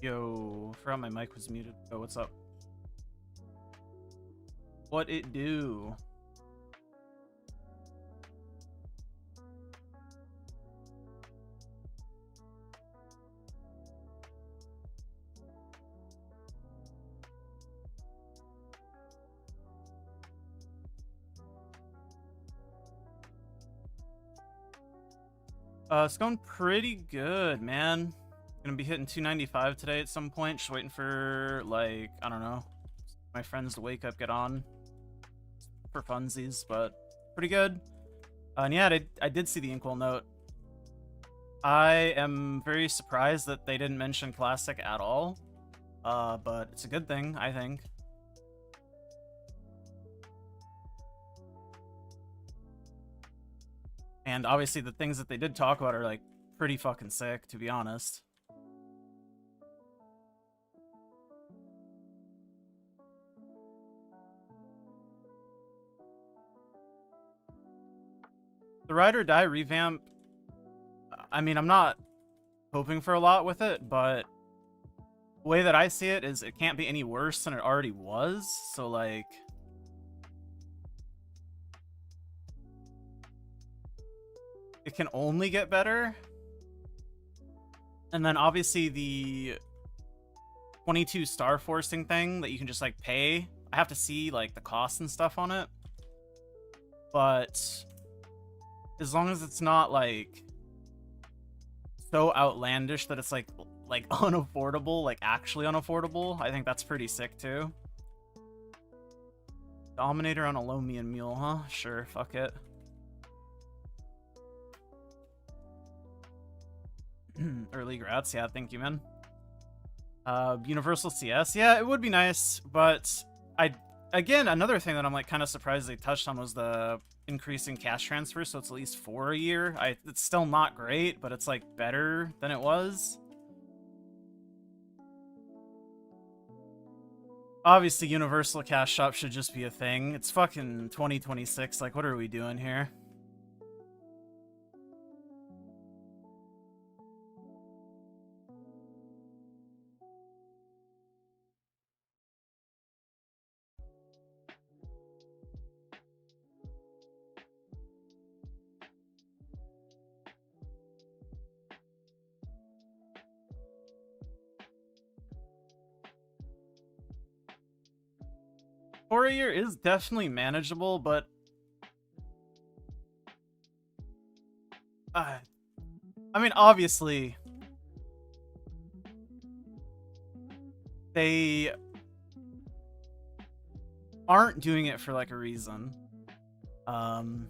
Yo, forgot my mic was muted. Oh, what's up? What it do? It's going pretty good, man. Gonna be hitting 295 today at some point. Just waiting for, like, I don't know, my friends to wake up, get on for funsies, but pretty good. And yeah, I did see the Inquil note. I am very surprised that they didn't mention Classic at all, but it's a good thing, I think. And obviously the things that they did talk about are, like, pretty fucking sick, to be honest. The Ride or Die revamp, I mean, I'm not hoping for a lot with it, but the way that I see it is it can't be any worse than it already was. So, like, it can only get better. And then obviously the 22 star forcing thing that you can just like pay. I have to see like the costs and stuff on it. But as long as it's not like so outlandish that it's like unaffordable, like actually unaffordable, I think that's pretty sick too. Dominator on a Lomian Mule, huh? Sure, fuck it. Early grats, yeah, thank you, man. Universal CS, yeah, it would be nice, but again, another thing that I'm like kind of surprised they touched on was the increasing cash transfer, so it's at least 4 a year. It's still not great, but it's like better than it was. Obviously, universal cash shop should just be a thing. It's fucking 2026. Like, what are we doing here? For a year is definitely manageable, but I mean, obviously, they aren't doing it for like a reason. And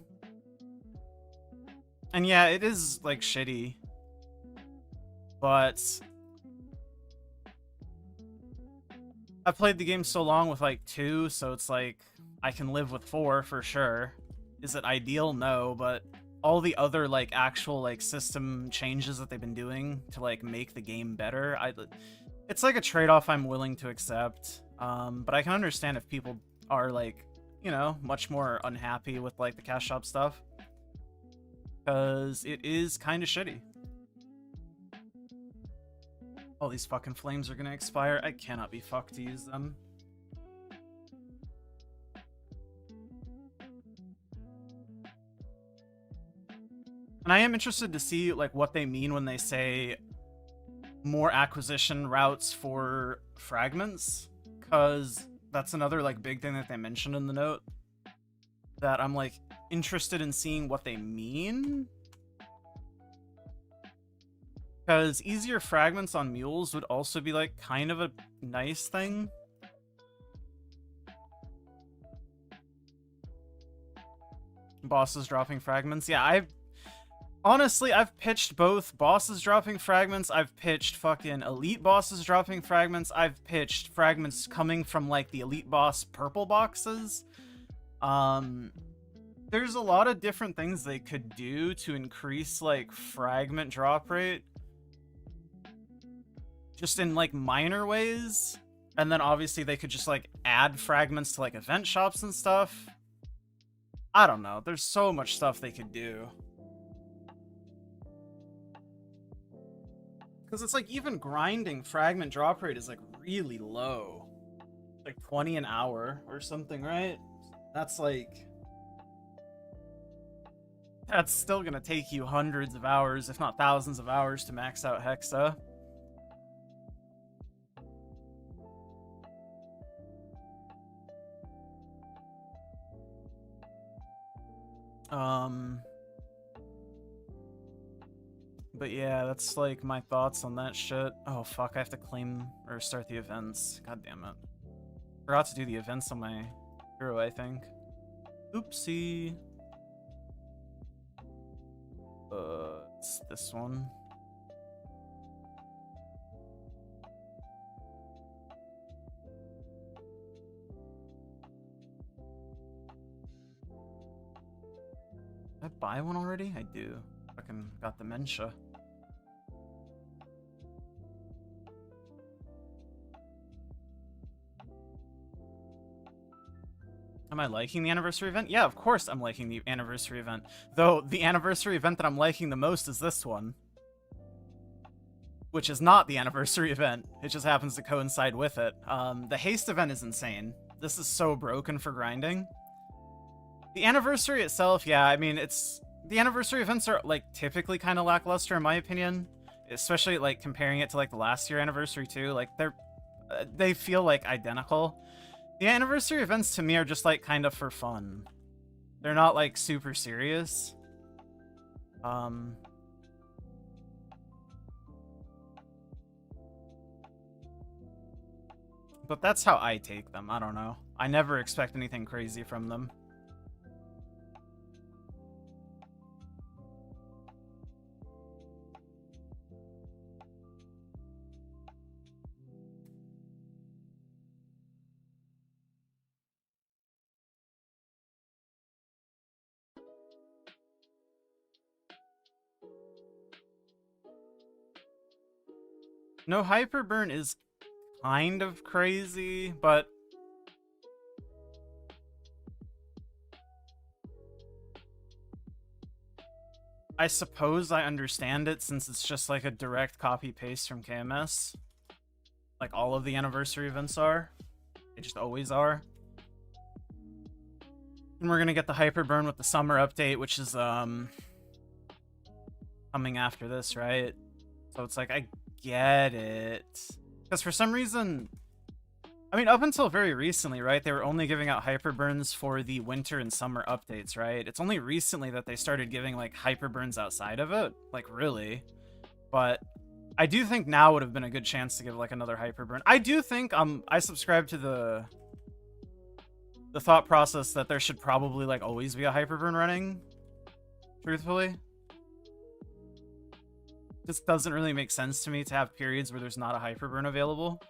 yeah, it is like shitty, but I've played the game so long with like 2, so it's like I can live with 4 for sure. Is it ideal? No, but all the other like actual like system changes that they've been doing to like make the game better, it's like a trade-off I'm willing to accept. But I can understand if people are like, you know, much more unhappy with like the cash shop stuff, because it is kind of shitty. All these fucking flames are gonna expire. I cannot be fucked to use them. And I am interested to see like what they mean when they say more acquisition routes for fragments, because that's another like big thing that they mentioned in the note that I'm like interested in seeing what they mean. Because easier fragments on mules would also be like kind of a nice thing. Bosses dropping fragments. Yeah, I've pitched both bosses dropping fragments. I've pitched fucking elite bosses dropping fragments. I've pitched fragments coming from like the elite boss purple boxes. There's a lot of different things they could do to increase like fragment drop rate, just in like minor ways. And then obviously they could just like add fragments to like event shops and stuff. I don't know. There's so much stuff they could do. Because it's like even grinding fragment drop rate is like really low. Like 20 an hour or something, right? That's like... That's still gonna take you hundreds of hours, if not thousands of hours, to max out Hexa. But yeah, that's like my thoughts on that shit. Oh fuck, I have to claim or start the events. God damn it. Forgot to do the events on my hero, I think. Oopsie. It's this one. Did I buy one already? I do. Fucking got dementia. Am I liking the anniversary event? Yeah, of course I'm liking the anniversary event. Though the anniversary event that I'm liking the most is this one, which is not the anniversary event. It just happens to coincide with it. The haste event is insane. This is so broken for grinding. The anniversary itself, yeah, I mean, the anniversary events are, like, typically kind of lackluster in my opinion, especially, like, comparing it to, like, the last year anniversary too. Like, they feel, like, identical. The anniversary events to me are just, like, kind of for fun. They're not, like, super serious. But that's how I take them. I don't know. I never expect anything crazy from them. No, hyperburn is kind of crazy, but I suppose I understand it since it's just like a direct copy-paste from KMS. Like all of the anniversary events are. They just always are. And we're gonna get the hyperburn with the summer update, which is coming after this, right? So it's like, I get it. Because for some reason, I mean, up until very recently, right, they were only giving out hyperburns for the winter and summer updates, right? It's only recently that they started giving, like, hyperburns outside of it. Like, really. But I do think now would have been a good chance to give, like, another hyperburn. I do think, I subscribe to the thought process that there should probably, like, always be a hyperburn running. Truthfully. This doesn't really make sense to me to have periods where there's not a hyperburn available.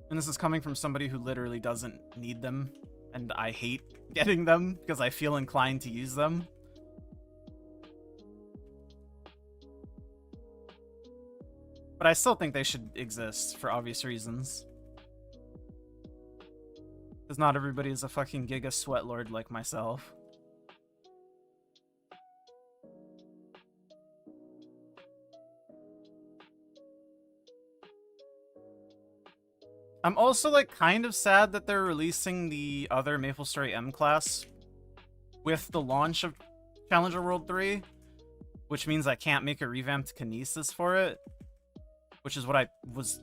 And this is coming from somebody who literally doesn't need them, and I hate getting them because I feel inclined to use them. But I still think they should exist for obvious reasons. Because not everybody is a fucking giga sweat lord like myself. I'm also, like, kind of sad that they're releasing the other MapleStory M class with the launch of Challenger World 3, which means I can't make a revamped Kinesis for it, which is what I was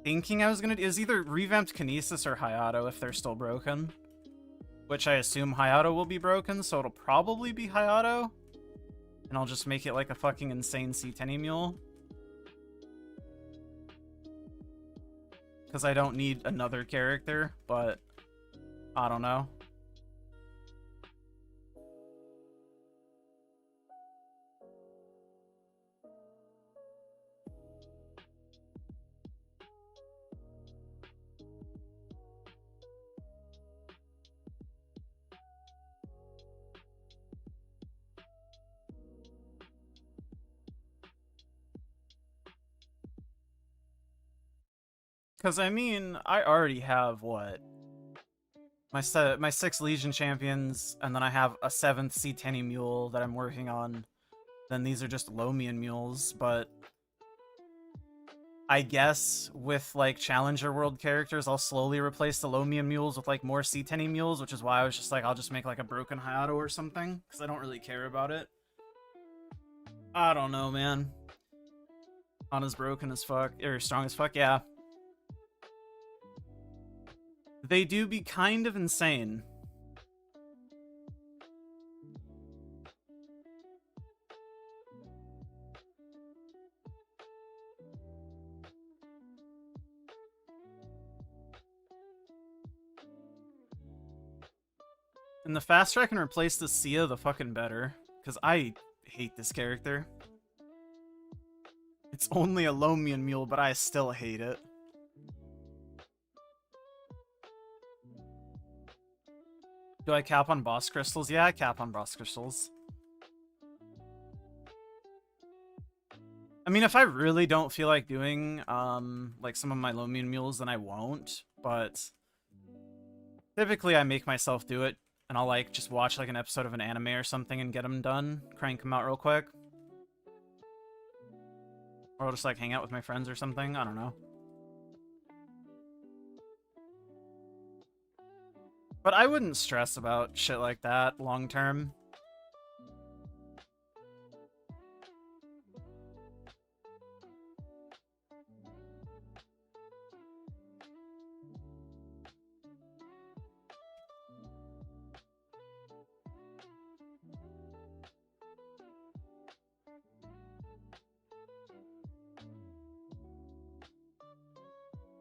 thinking I was gonna do. Is either revamped Kinesis or Hayato if they're still broken, which I assume Hayato will be broken, so it'll probably be Hayato, and I'll just make it like a fucking insane C10 mule. Because I don't need another character, but I don't know. Because, I mean, I already have, what? My 6 Legion champions, and then I have a 7th C10 mule that I'm working on. Then these are just Lomian mules, but I guess with, like, Challenger World characters, I'll slowly replace the Lomian mules with, like, more C10 mules, which is why I was just like, I'll just make, like, a broken Hayato or something, because I don't really care about it. I don't know, man. Ana's broken as fuck, or strong as fuck, yeah. They do be kind of insane. And the faster I can replace the Sia, the fucking better. Because I hate this character. It's only a Lomian mule, but I still hate it. Do I cap on boss crystals? Yeah, I cap on boss crystals. I mean, if I really don't feel like doing, like, some of my Lomian mules, then I won't. but typically I make myself do it, and I'll like just watch like an episode of an anime or something and get them done, crank them out real quick. Or I'll just like hang out with my friends or something, I don't know. But I wouldn't stress about shit like that long term.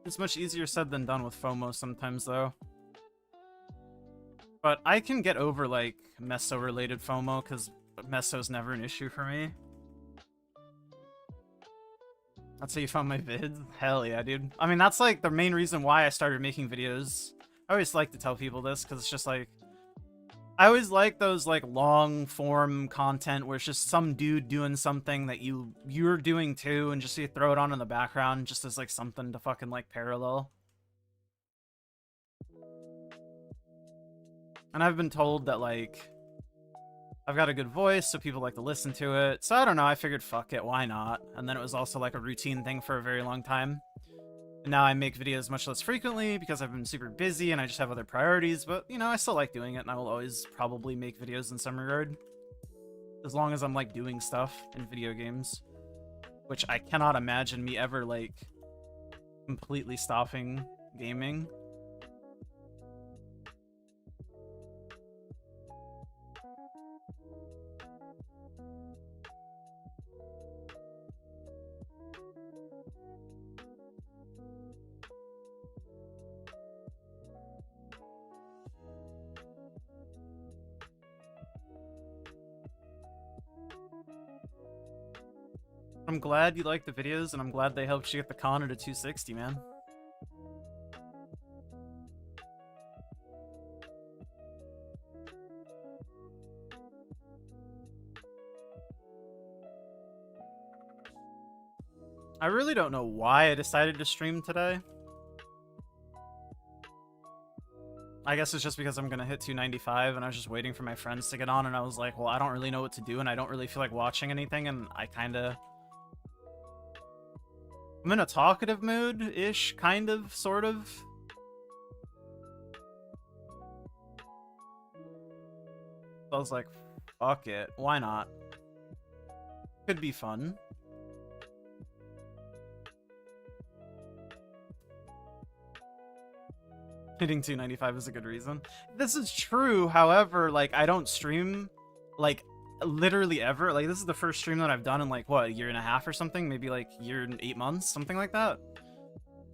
It's much easier said than done with FOMO sometimes, though. But I can get over, like, Meso-related FOMO, because Meso's never an issue for me. That's how you found my vids? Hell yeah, dude. I mean, that's, like, the main reason why I started making videos. I always like to tell people this, because it's just, like... I always like those, like, long-form content where it's just some dude doing something that you're doing too, and just you throw it on in the background just as, like, something to fucking, like, parallel. And I've been told that, like, I've got a good voice, so people like to listen to it. So I don't know, I figured, fuck it, why not? And then it was also, like, a routine thing for a very long time. And now I make videos much less frequently because I've been super busy and I just have other priorities. But, you know, I still like doing it, and I will always probably make videos in some regard. As long as I'm, like, doing stuff in video games. Which I cannot imagine me ever, like, completely stopping gaming. I'm glad you like the videos, and I'm glad they helped you get the Connor to 260, man. I really don't know why I decided to stream today. I guess it's just because I'm gonna hit 295, and I was just waiting for my friends to get on, and I was like, well, I don't really know what to do, and I don't really feel like watching anything, and I kinda... I'm in a talkative mood-ish, kind of, sort of. So I was like, fuck it, why not? Could be fun. Hitting 295 is a good reason. This is true, however, like, I don't stream, like, literally ever. Like, this is the first stream that I've done in, like, what, a year and a half or something? Maybe, like, a year and 8 months? Something like that.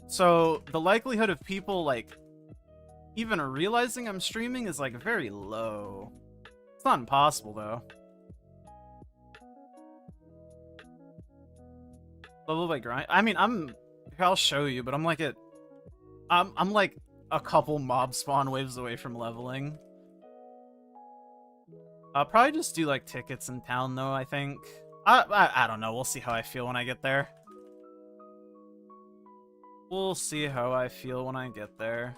So, the likelihood of people, like, even realizing I'm streaming is, like, very low. It's not impossible, though. Level by grind? I mean, I'll show you, but I'm, like, I'm, like, a couple mob spawn waves away from leveling. I'll probably just do, like, tickets in town, though, I think. I don't know. We'll see how I feel when I get there. We'll see how I feel when I get there.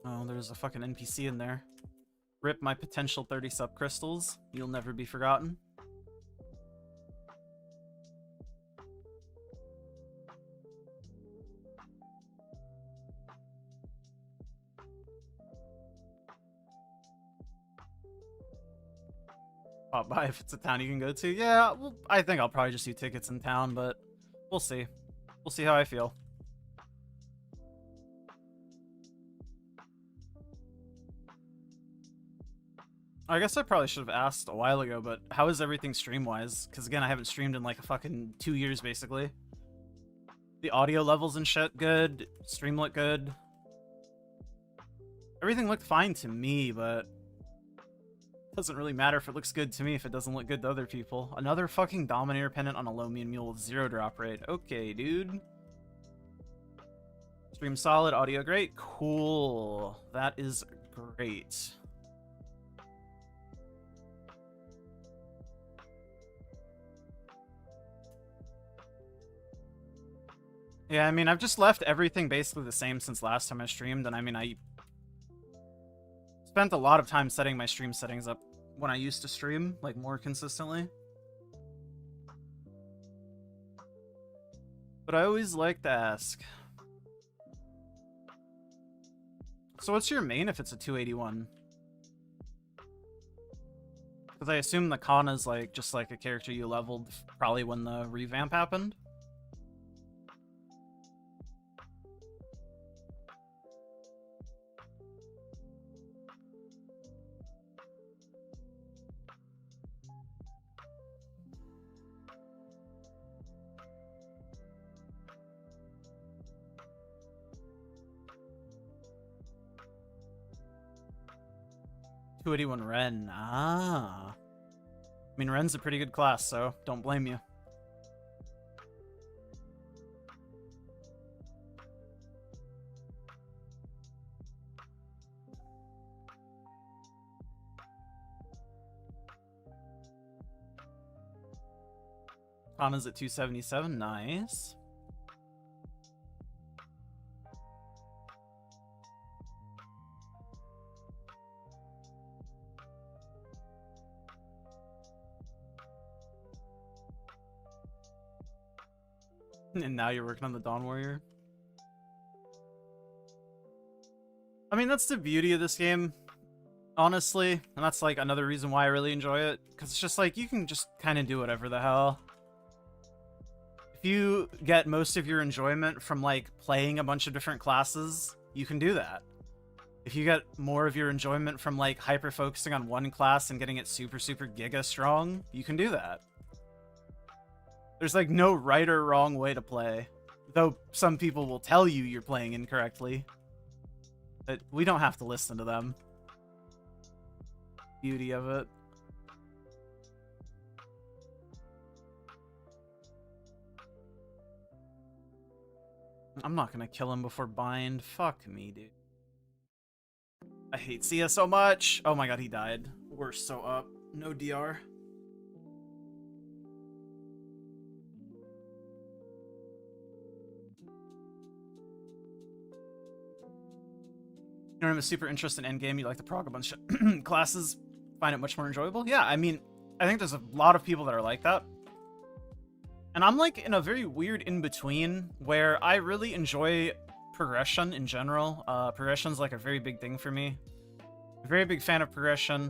Oh, there's a fucking NPC in there. Rip my potential 30 sub crystals. You'll never be forgotten. Pop by if it's a town you can go to. Yeah, well, I think I'll probably just do tickets in town, but we'll see. We'll see how I feel. I guess I probably should have asked a while ago, but how is everything stream-wise? Because, again, I haven't streamed in, like, a fucking 2 years, basically. The audio levels and shit, good. Stream looked good. Everything looked fine to me, but... Doesn't really matter if it looks good to me if it doesn't look good to other people. Another fucking Dominator Pendant on a Lomian Mule with 0 drop rate. Okay, dude. Stream solid, audio great. Cool. That is great. Yeah, I mean, I've just left everything basically the same since last time I streamed, and I mean, I spent a lot of time setting my stream settings up when I used to stream, like, more consistently. But I always like to ask. So what's your main if it's a 281? Because I assume the Kana's like just like a character you leveled probably when the revamp happened. .281 Ren. Ah. I mean, Ren's a pretty good class, so don't blame you. Kana's at 277. Nice. And now you're working on the Dawn Warrior. I mean, that's the beauty of this game, honestly. And that's like another reason why I really enjoy it. Because it's just like, you can just kind of do whatever the hell. If you get most of your enjoyment from like playing a bunch of different classes, you can do that. If you get more of your enjoyment from like hyper focusing on one class and getting it super, super giga strong, you can do that. There's like no right or wrong way to play, though some people will tell you you're playing incorrectly, but we don't have to listen to them. Beauty of it. I'm not gonna kill him before bind. Fuck me, dude. I hate Sia so much. Oh my god, he died. We're so up. No DR. You don't have a super interest in endgame, you like to prog a bunch of classes, find it much more enjoyable? Yeah, I mean, I think there's a lot of people that are like that. And I'm like in a very weird in-between where I really enjoy progression in general. Progression's like a very big thing for me. A very big fan of progression.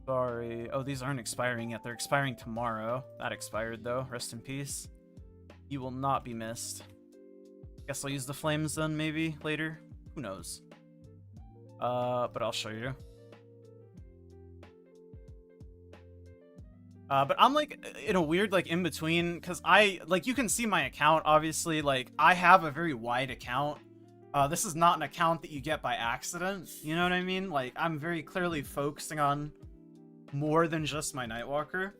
Sorry. Oh, these aren't expiring yet. They're expiring tomorrow. That expired though. Rest in peace. You will not be missed. Guess I'll use the flames then, maybe, later? Who knows? But I'll show you. But I'm, like, in a weird, like, in-between, because like, you can see my account, obviously, like, I have a very wide account. This is not an account that you get by accident, you know what I mean? Like, I'm very clearly focusing on more than just my Nightwalker.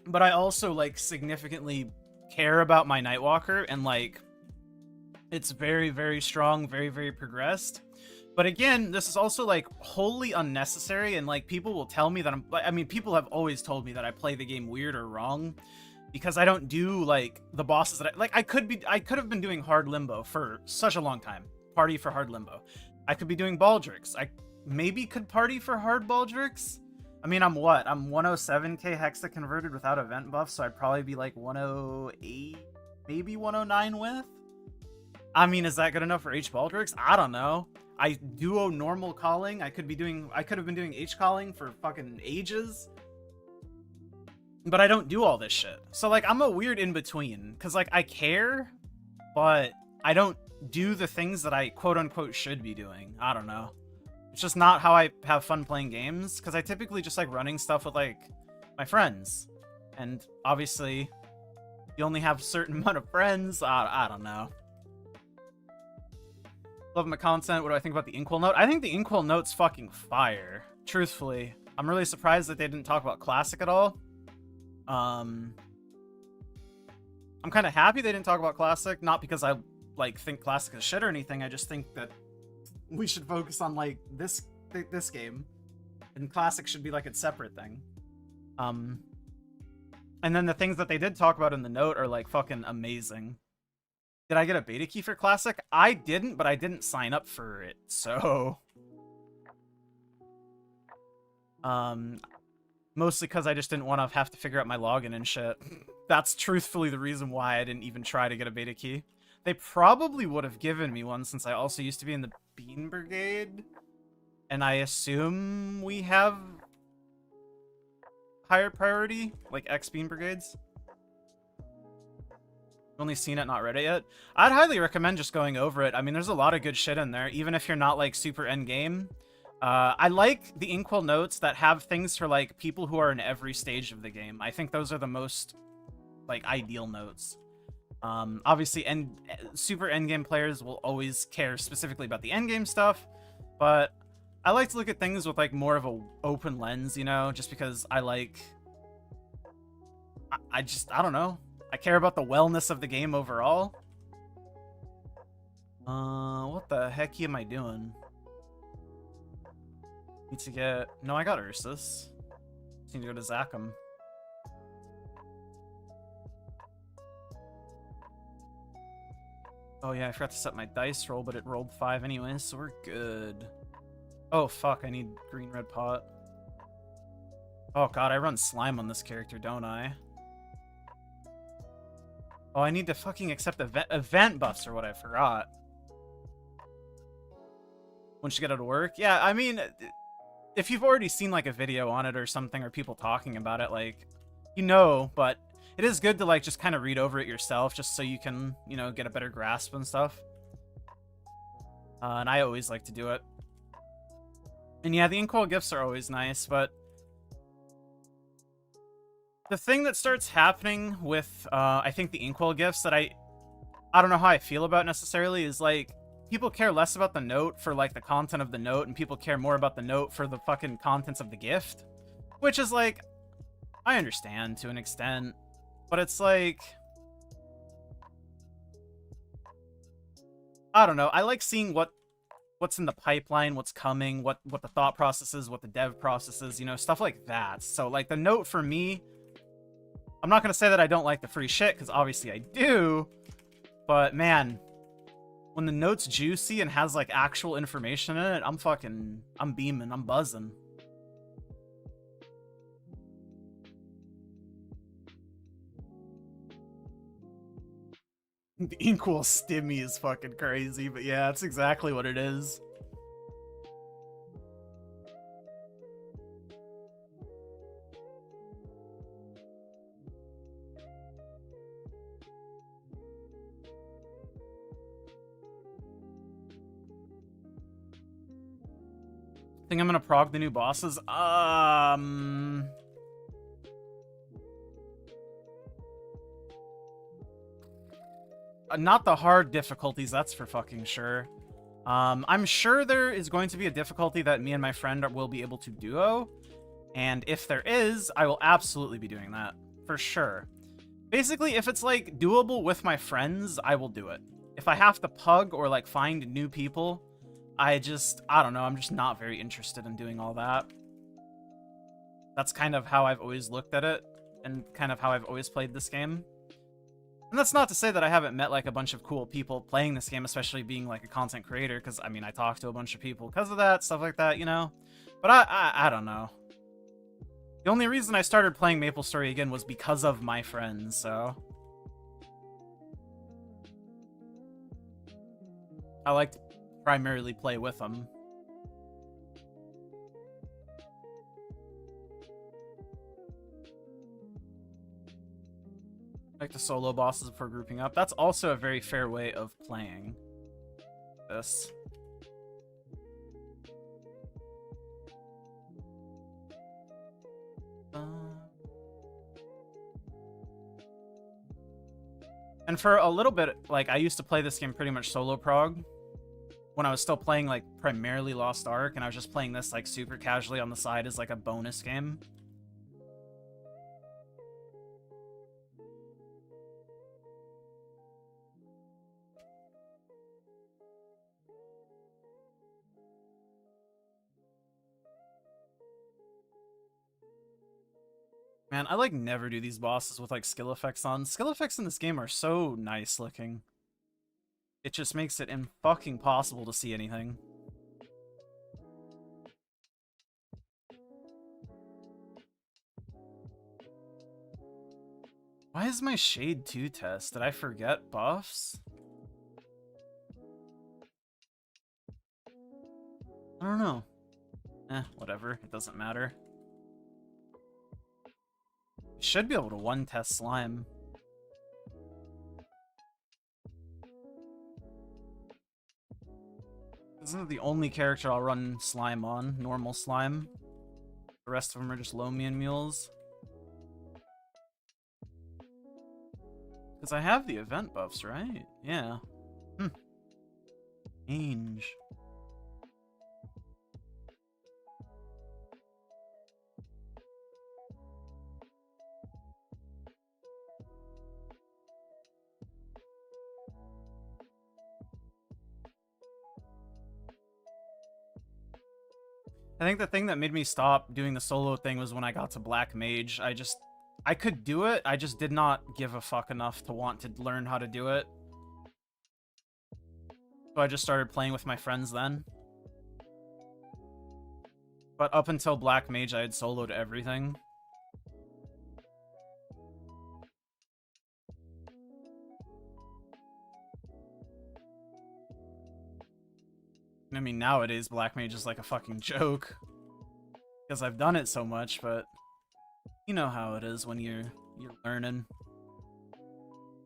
But I also, like, significantly care about my Nightwalker, and, like, it's very, very strong, very, very progressed. But again, this is also, like, wholly unnecessary, and, like, people will tell me that I mean, people have always told me that I play the game weird or wrong, because I don't do, like, the bosses that I could have been doing hard limbo for such a long time. Party for hard limbo. I could be doing Baldrix. I maybe could party for hard Baldrix. I mean, I'm what? I'm 107k Hexa converted without event buff, so I'd probably be like 108, maybe 109 with? I mean, is that good enough for H Baldrix? I don't know. I duo normal calling. I could have been doing H calling for fucking ages. But I don't do all this shit. So, like, I'm a weird in-between. Because, like, I care, but I don't do the things that I quote-unquote should be doing. I don't know. It's just not how I have fun playing games, because I typically just like running stuff with, like, my friends. And obviously, You only have a certain amount of friends. I don't know. Love my content. What do I think about the Inquil note? I think the Inquil note's fucking fire. Truthfully. I'm really surprised that they didn't talk about Classic at all. I'm kind of happy they didn't talk about Classic. Not because I, like, think Classic is shit or anything. I just think that we should focus on, like, this game. And Classic should be, like, its separate thing. And then the things that they did talk about in the note are, like, fucking amazing. Did I get a beta key for Classic? I didn't, but I didn't sign up for it, so... Mostly because I just didn't want to have to figure out my login and shit. That's truthfully the reason why I didn't even try to get a beta key. They probably would have given me one since I also used to be in the Bean Brigade. And I assume we have higher priority, like X-Bean Brigades. Only seen it, not read it yet. I'd highly recommend just going over it. I mean, there's a lot of good shit in there, even if you're not, like, super endgame. I like the Inquil notes that have things for, like, people who are in every stage of the game. I think those are the most, like, ideal notes. Obviously, super endgame players will always care specifically about the endgame stuff, but I like to look at things with, like, more of a open lens, you know, just because I like... I don't know. I care about the wellness of the game overall. What the heck am I doing? Need to get... No, I got Ursus. Just need to go to Zachem. Oh yeah, I forgot to set my dice roll, but it rolled 5 anyways, so we're good. Oh fuck, I need green-red pot. Oh god, I run slime on this character, don't I? Oh, I need to fucking accept event buffs or what, I forgot. Once you get out of work? Yeah, I mean, if you've already seen, like, a video on it or something, or people talking about it, like, you know, but it is good to, like, just kind of read over it yourself, just so you can, you know, get a better grasp and stuff. And I always like to do it. And yeah, the Inquil gifts are always nice, but the thing that starts happening with, I think the Inquil gifts that I don't know how I feel about necessarily is, like, people care less about the note for, like, the content of the note, and people care more about the note for the fucking contents of the gift. Which is, like, I understand to an extent, but it's, like, I don't know. I like seeing what's in the pipeline, what's coming, what the thought process is, what the dev process is, you know, stuff like that. So, like, the note for me... I'm not going to say that I don't like the free shit, because obviously I do, but man, when the note's juicy and has, like, actual information in it, I'm beaming, I'm buzzing. The Inquil stimmy is fucking crazy, but yeah, that's exactly what it is. Think I'm gonna prog the new bosses? Not the hard difficulties, that's for fucking sure. I'm sure there is going to be a difficulty that me and my friend will be able to duo. And if there is, I will absolutely be doing that. For sure. Basically, if it's, like, doable with my friends, I will do it. If I have to pug or, like, find new people... I don't know, I'm just not very interested in doing all that. That's kind of how I've always looked at it, and kind of how I've always played this game. And that's not to say that I haven't met, like, a bunch of cool people playing this game, especially being, like, a content creator, because, I mean, I talk to a bunch of people because of that, stuff like that, you know? But I don't know. The only reason I started playing MapleStory again was because of my friends, so... I like to primarily play with them. Like the solo bosses before grouping up. That's also a very fair way of playing this. And for a little bit, like, I used to play this game pretty much solo prog when I was still playing, like, primarily Lost Ark, and I was just playing this, like, super casually on the side as, like, a bonus game. Man, I, like, never do these bosses with, like, skill effects on. Skill effects in this game are so nice looking. It just makes it fucking possible to see anything. Why is my Shade 2 test? Did I forget buffs? I don't know. Whatever. It doesn't matter. Should be able to one test slime. This isn't the only character I'll run slime on, normal slime. The rest of them are just Lomian mules. Because I have the event buffs, right? Yeah. Change. I think the thing that made me stop doing the solo thing was when I got to Black Mage. I could do it, I just did not give a fuck enough to want to learn how to do it. So I just started playing with my friends then. But up until Black Mage, I had soloed everything. I mean, nowadays, Black Mage is like a fucking joke. Because I've done it so much, but you know how it is when you're learning.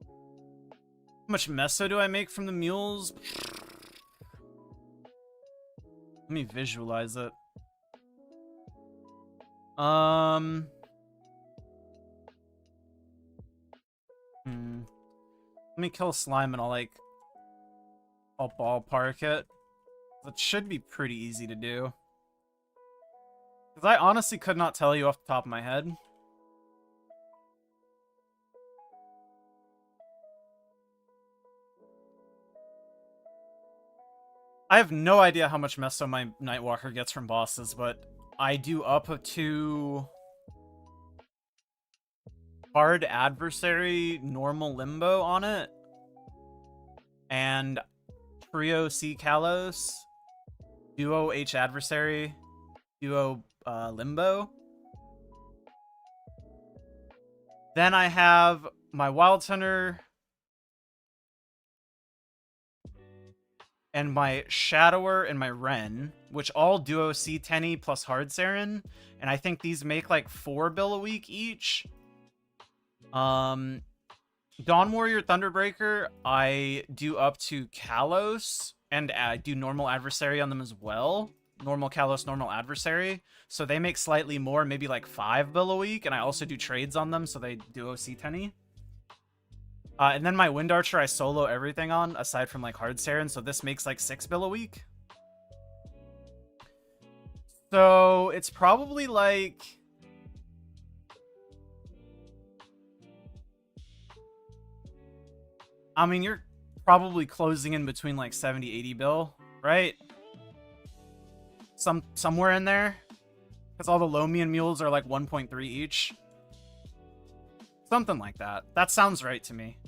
How much meso do I make from the mules? Let me visualize it. Let me kill a slime and I'll ballpark it. That should be pretty easy to do. Because I honestly could not tell you off the top of my head. I have no idea how much meso my Nightwalker gets from bosses, but I do up to hard adversary, normal limbo on it, and trio C Kalos, duo H adversary, duo limbo. Then I have my Wild Hunter and my Shadower and my Ren, which all duo C Tenny plus Hard Saren, and I think these make like 4 bill a week each. Dawn Warrior Thunderbreaker, I do up to Kalos, and I do normal adversary on them as well. Normal Kalos, normal adversary. So they make slightly more, maybe like 5 bill a week, and I also do trades on them, so they duo C Tenny. And then my Wind Archer, I solo everything on, aside from like Hard Saren, so this makes like 6 bill a week. So it's probably like... I mean, you're probably closing in between like 70, 80 bill, right? Somewhere in there. Because all the Lomian mules are like 1.3 each. Something like that. That sounds right to me.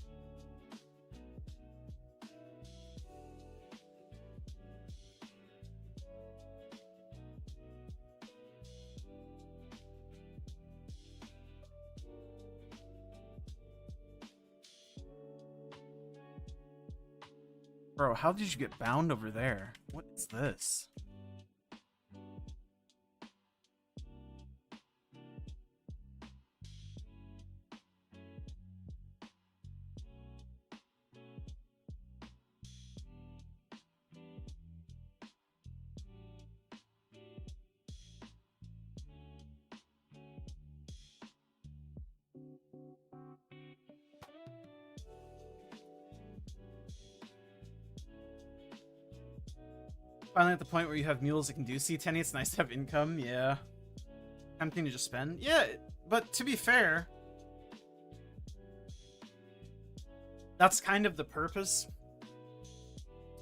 Bro, how did you get bound over there? What is this? Finally at the point where you have mules that can do C10, it's nice to have income, yeah. Tempting to just spend. Yeah, but to be fair, that's kind of the purpose.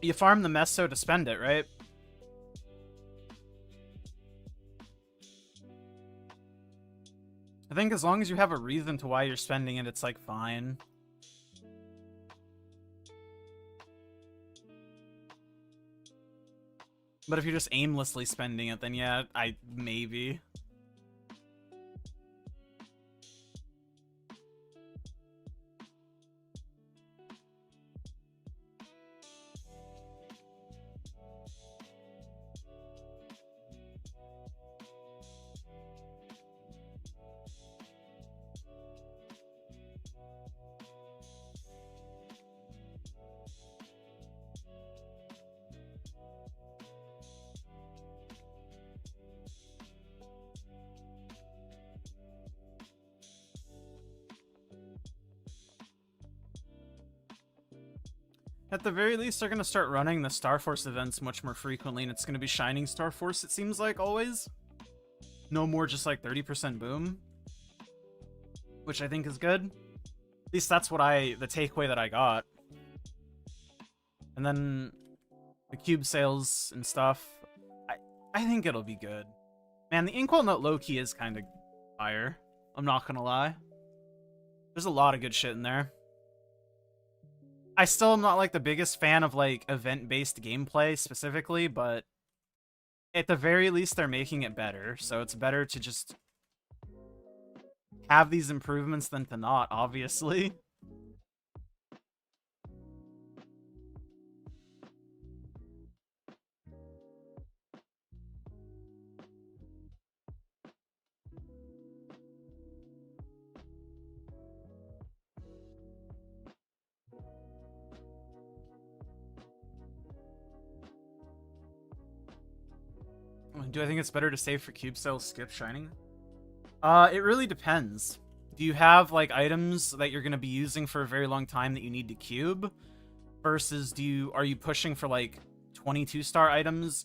You farm the meso to spend it, right? I think as long as you have a reason to why you're spending it, it's like fine. But if you're just aimlessly spending it, then yeah, maybe. At the very least, they're going to start running the Star Force events much more frequently, and it's going to be Shining Star Force, it seems like, always. No more just like 30% boom. Which I think is good. At least that's what the takeaway that I got. And then the cube sales and stuff. I think it'll be good. Man, the Inquil note low-key is kind of fire. I'm not going to lie. There's a lot of good shit in there. I still am not, like, the biggest fan of, like, event-based gameplay specifically, but at the very least, they're making it better, so it's better to just have these improvements than to not, obviously. Do I think it's better to save for cube sales, skip Shining? It really depends. Do you have, like, items that you're going to be using for a very long time that you need to cube? Versus are you pushing for, like, 22-star items?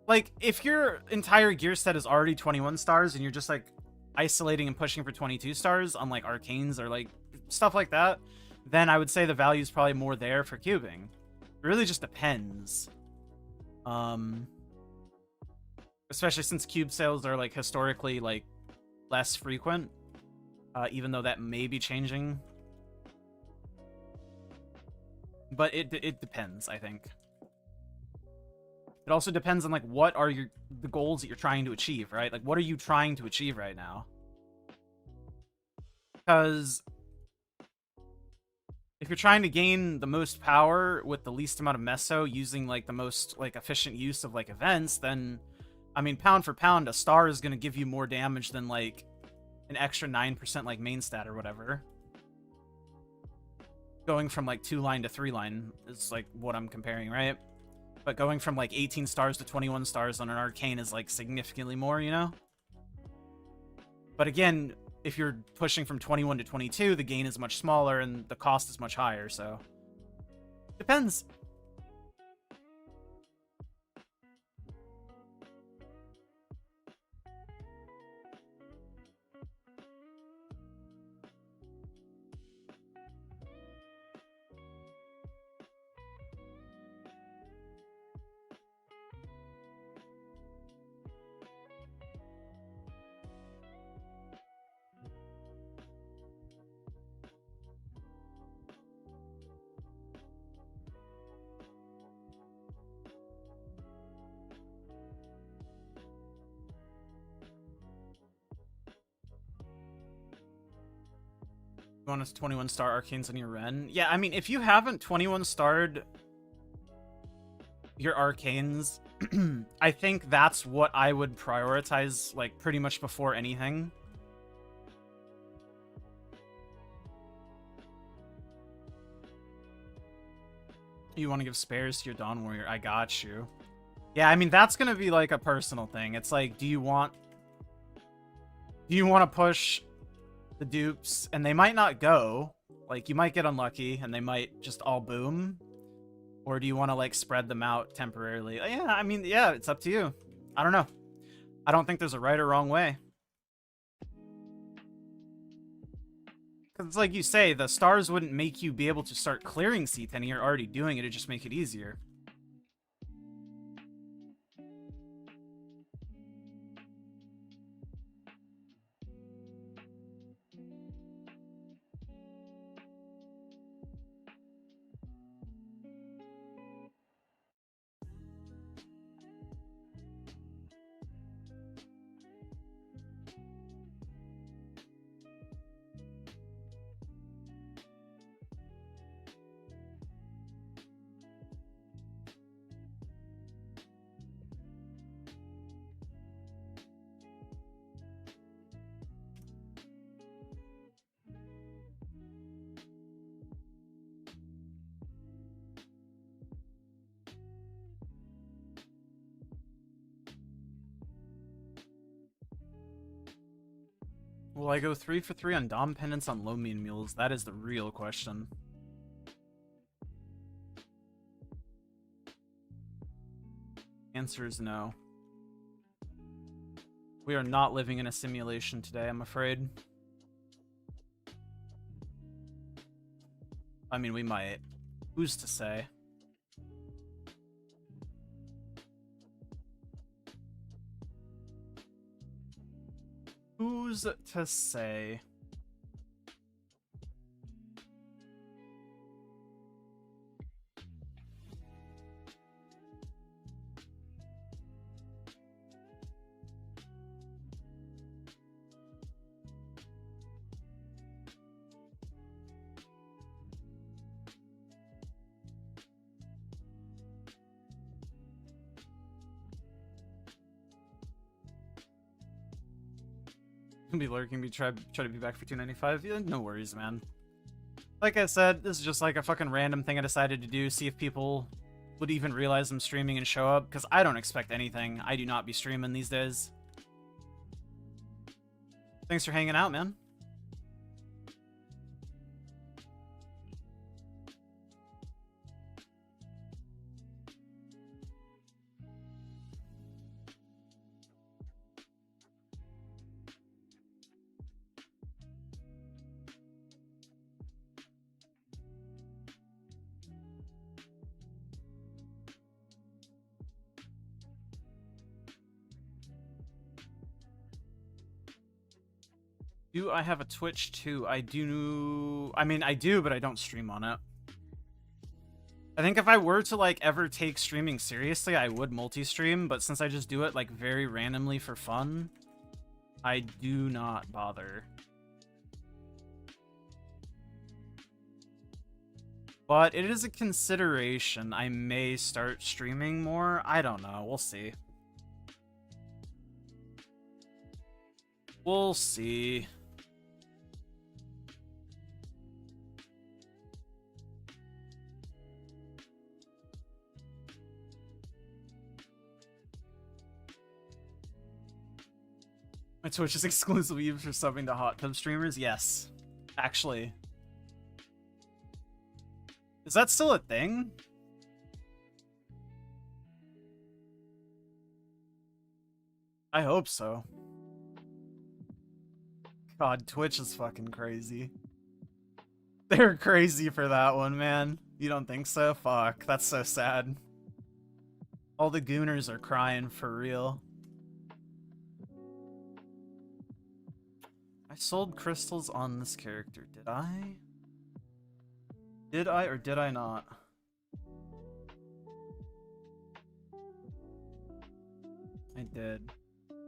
Like, if your entire gear set is already 21 stars and you're just, like, isolating and pushing for 22 stars on, like, arcanes or, like, stuff like that, then I would say the value is probably more there for cubing. It really just depends. Especially since cube sales are, like, historically, like, less frequent. Even though that may be changing. But it depends, I think. It also depends on, like, what are the goals that you're trying to achieve, right? Like, what are you trying to achieve right now? Because if you're trying to gain the most power with the least amount of meso using, like, the most, like, efficient use of, like, events, then, I mean, pound for pound, a star is going to give you more damage than, like, an extra 9%, like, main stat or whatever. Going from, like, 2-line to 3-line is, like, what I'm comparing, right? But going from, like, 18 stars to 21 stars on an arcane is, like, significantly more, you know? But again, if you're pushing from 21 to 22, the gain is much smaller and the cost is much higher, so... Depends. Bonus 21-star arcanes on your Ren. Yeah, I mean, if you haven't 21-starred your arcanes, I think that's what I would prioritize, like, pretty much before anything. You want to give spares to your Dawn Warrior. I got you. Yeah, I mean, that's going to be, like, a personal thing. It's like, do you want to push the dupes, and they might not go. Like, you might get unlucky, and they might just all boom. Or do you want to like spread them out temporarily? Yeah, I mean, yeah, it's up to you. I don't know. I don't think there's a right or wrong way. Because it's like you say, the stars wouldn't make you be able to start clearing C10. You're already doing it. It'd just make it easier. Will I go 3 for 3 on Dom Pendants on low mean mules? That is the real question. Answer is no. We are not living in a simulation today, I'm afraid. I mean, we might. Who's to say? Who's to say? Be lurking, try to be back for 295. Yeah, no worries, man. Like I said, this is just like a fucking random thing I decided to do, see if people would even realize I'm streaming and show up, because I don't expect anything. I do not be streaming these days. Thanks for hanging out, man. Do I have a Twitch too? I do. I mean, I do, but I don't stream on it. I think if I were to like ever take streaming seriously, I would multi-stream, but since I just do it like very randomly for fun, I do not bother. But it is a consideration. I may start streaming more. I don't know. We'll see. We'll see. My Twitch is exclusively used for subbing to hot tub streamers? Yes. Actually. Is that still a thing? I hope so. God, Twitch is fucking crazy. They're crazy for that one, man. You don't think so? Fuck, that's so sad. All the gooners are crying for real. I sold crystals on this character. Did I? Did I or did I not? I did.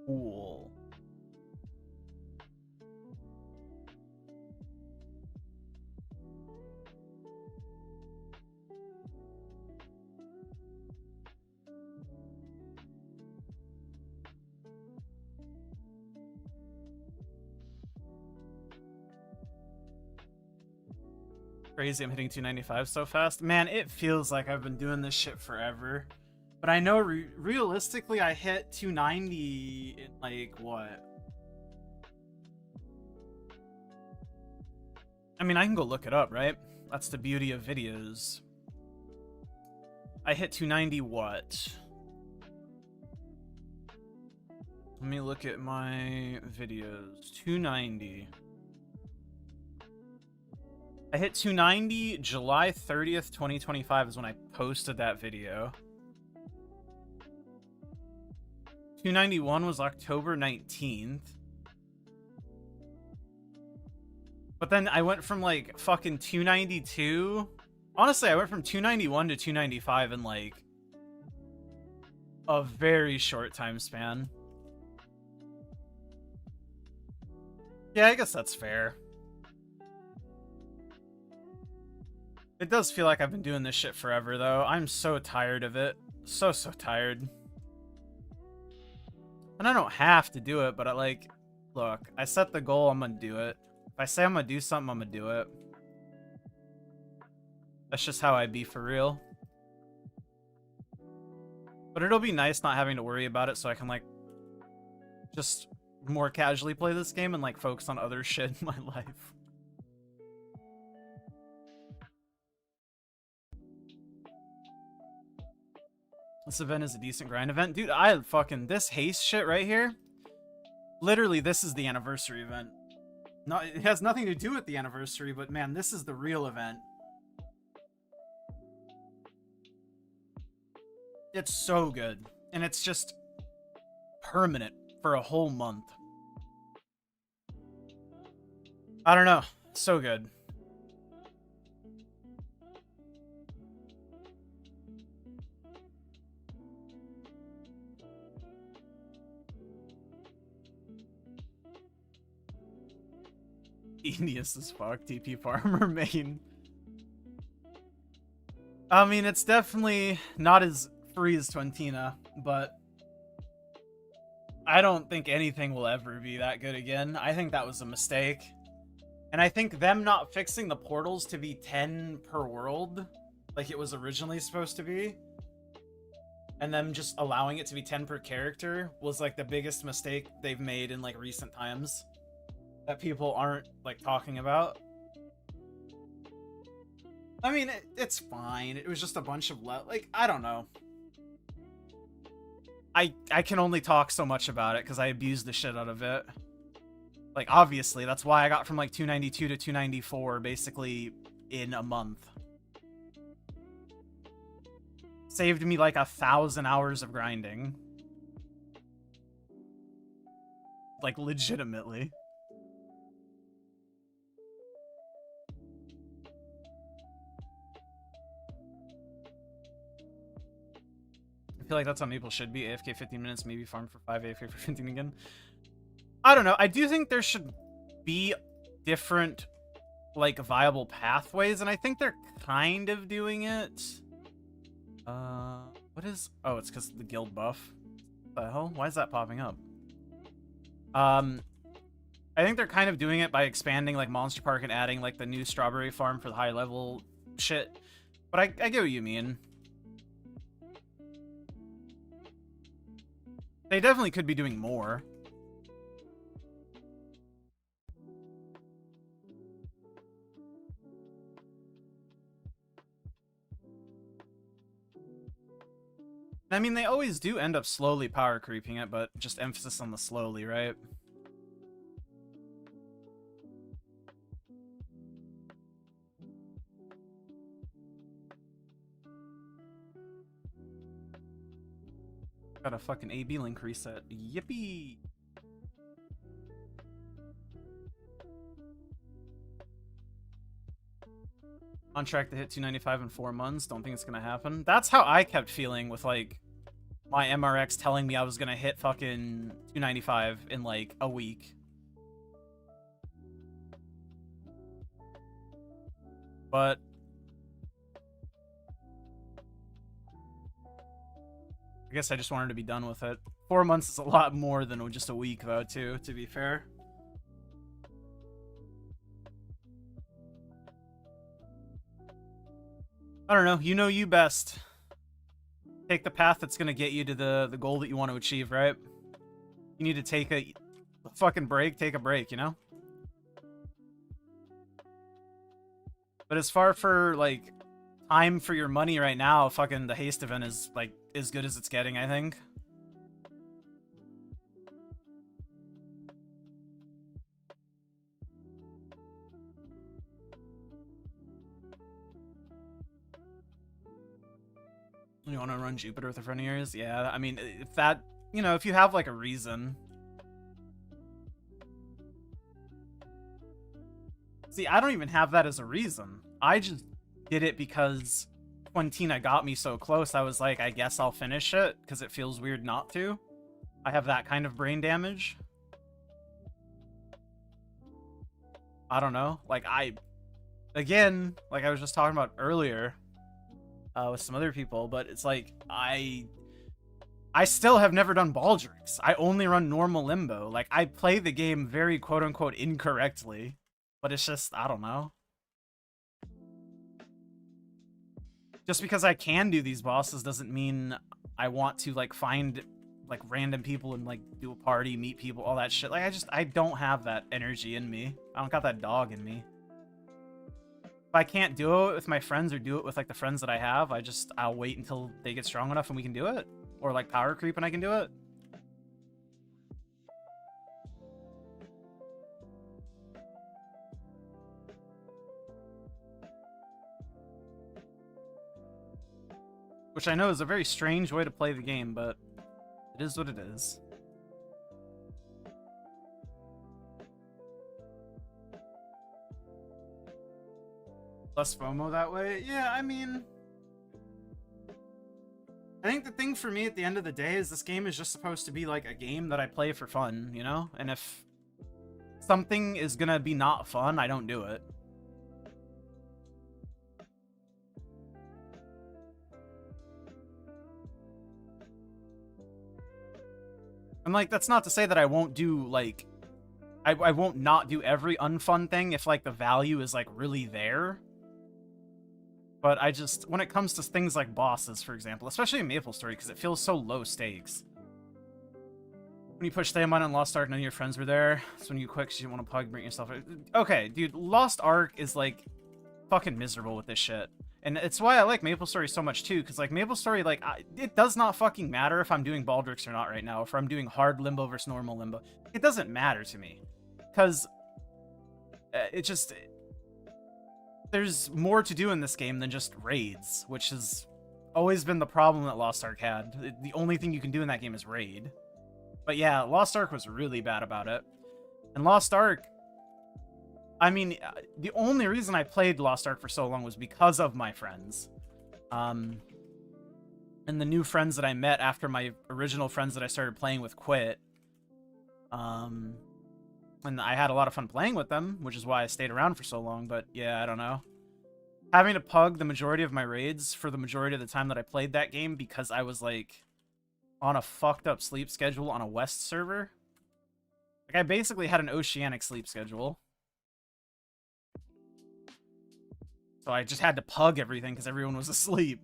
Cool. Crazy, I'm hitting 295 so fast. Man, it feels like I've been doing this shit forever. But I know realistically I hit 290 in like, what? I mean, I can go look it up, right? That's the beauty of videos. I hit 290 what? Let me look at my videos. 290. I hit 290 July 30th, 2025 is when I posted that video. 291 was October 19th. But then I went from like fucking 292. Honestly, I went from 291 to 295 in like a very short time span. Yeah, I guess that's fair. It does feel like I've been doing this shit forever, though. I'm so tired of it. So tired. And I don't have to do it, but look, I set the goal, I'm gonna do it. If I say I'm gonna do something, I'm gonna do it. That's just how I be for real. But it'll be nice not having to worry about it so I can, like, just more casually play this game and, like, focus on other shit in my life. This event is a decent grind event. Dude, this haste shit right here, literally, this is the anniversary event. No, it has nothing to do with the anniversary, but man, this is the real event. It's so good. And it's just permanent for a whole month. I don't know. So good. Genius as fuck, TP Farmer main. I mean, it's definitely not as free as Twentina, but I don't think anything will ever be that good again. I think that was a mistake. And I think them not fixing the portals to be 10 per world, like it was originally supposed to be, and them just allowing it to be 10 per character was like the biggest mistake they've made in like recent times that people aren't like talking about. I mean, it's fine. It was just a bunch of like, I don't know. I can only talk so much about it because I abused the shit out of it. Like, obviously, that's why I got from like 292 to 294 basically in a month. Saved me like 1,000 hours of grinding. Like, legitimately. I feel like that's how Maple should be. AFK 15 minutes, maybe farm for 5, AFK for 15 again. I don't know. I do think there should be different, like, viable pathways, and I think they're kind of doing it. What is... Oh, it's because of the guild buff. What the hell? Why is that popping up? I think they're kind of doing it by expanding, like, Monster Park and adding, like, the new strawberry farm for the high-level shit. But I get what you mean. They definitely could be doing more. I mean, they always do end up slowly power creeping it, but just emphasis on the slowly, right? Got a fucking AB link reset. Yippee! On track to hit 295 in 4 months. Don't think it's gonna happen. That's how I kept feeling with, like, my MRX telling me I was gonna hit fucking 295 in, like, a week. But I guess I just wanted to be done with it. 4 months is a lot more than just a week, though, too, to be fair. I don't know. You know you best. Take the path that's going to get you to the goal that you want to achieve, right? You need to take a fucking break, take a break, you know? But as far for, like, time for your money right now, fucking the haste event is like as good as it's getting, I think. You want to run Jupiter with a friend of yours? Yeah, I mean, if that, you know, if you have like a reason. See, I don't even have that as a reason. I just did it because Quintina got me so close. I was like, I guess I'll finish it because it feels weird not to. I have that kind of brain damage. I don't know. Like, again, like I was just talking about earlier with some other people, but it's like, I still have never done Baldrix. I only run normal Limbo. Like, I play the game very quote-unquote incorrectly, but it's just, I don't know. Just because I can do these bosses doesn't mean I want to, like, find, like, random people and, like, do a party, meet people, all that shit. Like, I don't have that energy in me. I don't got that dog in me. If I can't do it with my friends or do it with, like, the friends that I have, I'll wait until they get strong enough and we can do it. Or, like, power creep and I can do it. Which I know is a very strange way to play the game, but it is what it is. Less FOMO that way? Yeah, I mean, I think the thing for me at the end of the day is this game is just supposed to be like a game that I play for fun, you know? And if something is gonna be not fun, I don't do it. And, like, that's not to say that I won't do, like, I won't not do every unfun thing if, like, the value is, like, really there. But I just, when it comes to things like bosses, for example, especially in MapleStory, because it feels so low stakes. When you push Thaymon and Lost Ark, none of your friends were there. So when you quit because you want to pug, bring yourself... Okay, dude, Lost Ark is, like, fucking miserable with this shit. And it's why I like MapleStory so much, too, because, like, MapleStory, like, it does not fucking matter if I'm doing Baldrix or not right now, if I'm doing hard Limbo versus normal Limbo. It doesn't matter to me. Because it just... There's more to do in this game than just raids, which has always been the problem that Lost Ark had. The only thing you can do in that game is raid. But yeah, Lost Ark was really bad about it. And Lost Ark... I mean, the only reason I played Lost Ark for so long was because of my friends. And the new friends that I met after my original friends that I started playing with quit. And I had a lot of fun playing with them, which is why I stayed around for so long, but yeah, I don't know. Having to pug the majority of my raids for the majority of the time that I played that game because I was, like, on a fucked up sleep schedule on a West server. Like, I basically had an oceanic sleep schedule. So I just had to pug everything because everyone was asleep.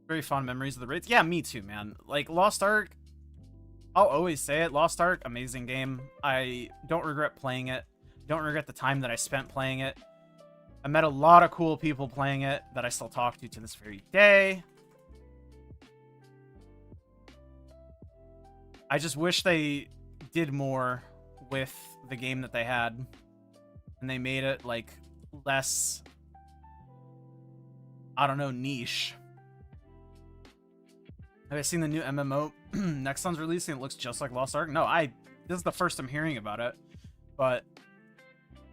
Very fond memories of the raids. Yeah, me too, man. Like, Lost Ark, I'll always say it. Lost Ark, amazing game. I don't regret playing it. Don't regret the time that I spent playing it. I met a lot of cool people playing it that I still talk to this very day. I just wish they did more with the game that they had. And they made it, like, less, I don't know, niche. Have I seen the new MMO Nexon's releasing? It looks just like Lost Ark. No, this is the first I'm hearing about it. But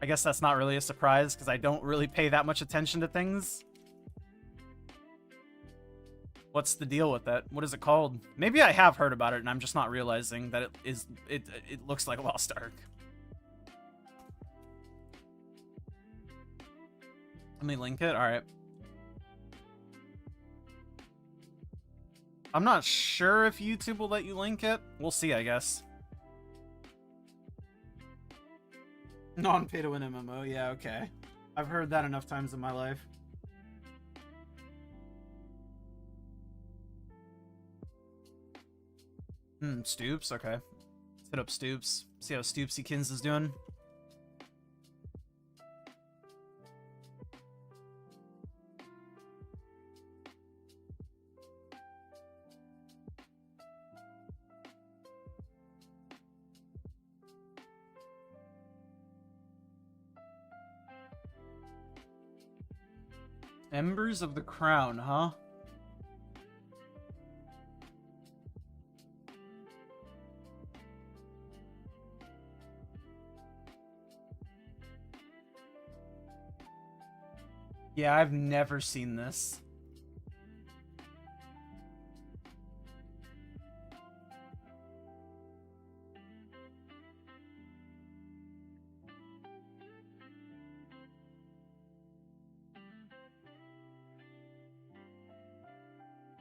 I guess that's not really a surprise because I don't really pay that much attention to things. What's the deal with that? What is it called? Maybe I have heard about it and I'm just not realizing that it looks like Lost Ark. Let me link it. All right. I'm not sure if YouTube will let you link it. We'll see, I guess. Non-pay-to-win MMO. Yeah, okay. I've heard that enough times in my life. Stoops, okay. Let's hit up Stoops. See how Stoopsykins is doing. Embers of the Crown, huh? Yeah, I've never seen this.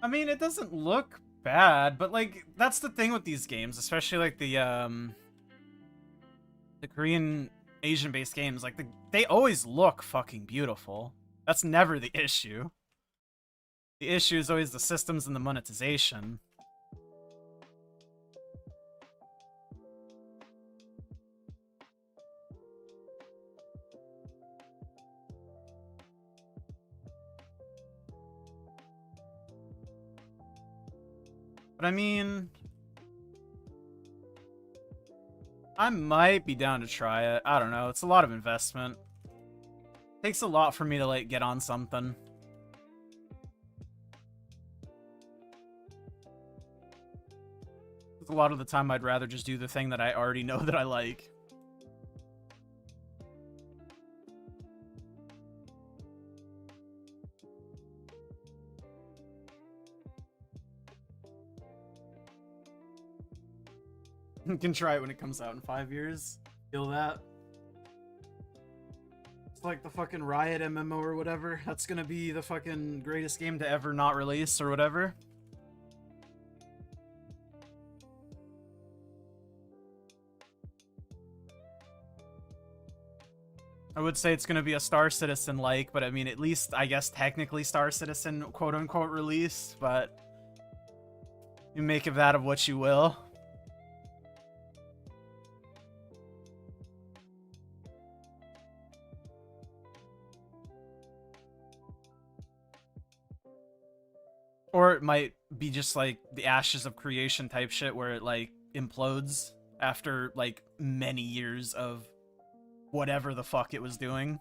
I mean, it doesn't look bad, but like that's the thing with these games, especially like the Korean Asian-based games, like they always look fucking beautiful. That's never the issue. The issue is always the systems and the monetization. But I mean, I might be down to try it. I don't know. It's a lot of investment. Takes a lot for me to like get on something. A lot of the time I'd rather just do the thing that I already know that I like. You can try it when it comes out in 5 years. Feel that? It's like the fucking Riot MMO or whatever. That's gonna be the fucking greatest game to ever not release or whatever. I would say it's gonna be a Star Citizen-like, but I mean, at least, I guess, technically Star Citizen quote-unquote release, but you make of that of what you will. Or it might be just like the Ashes of Creation type shit where it like implodes after like many years of whatever the fuck it was doing.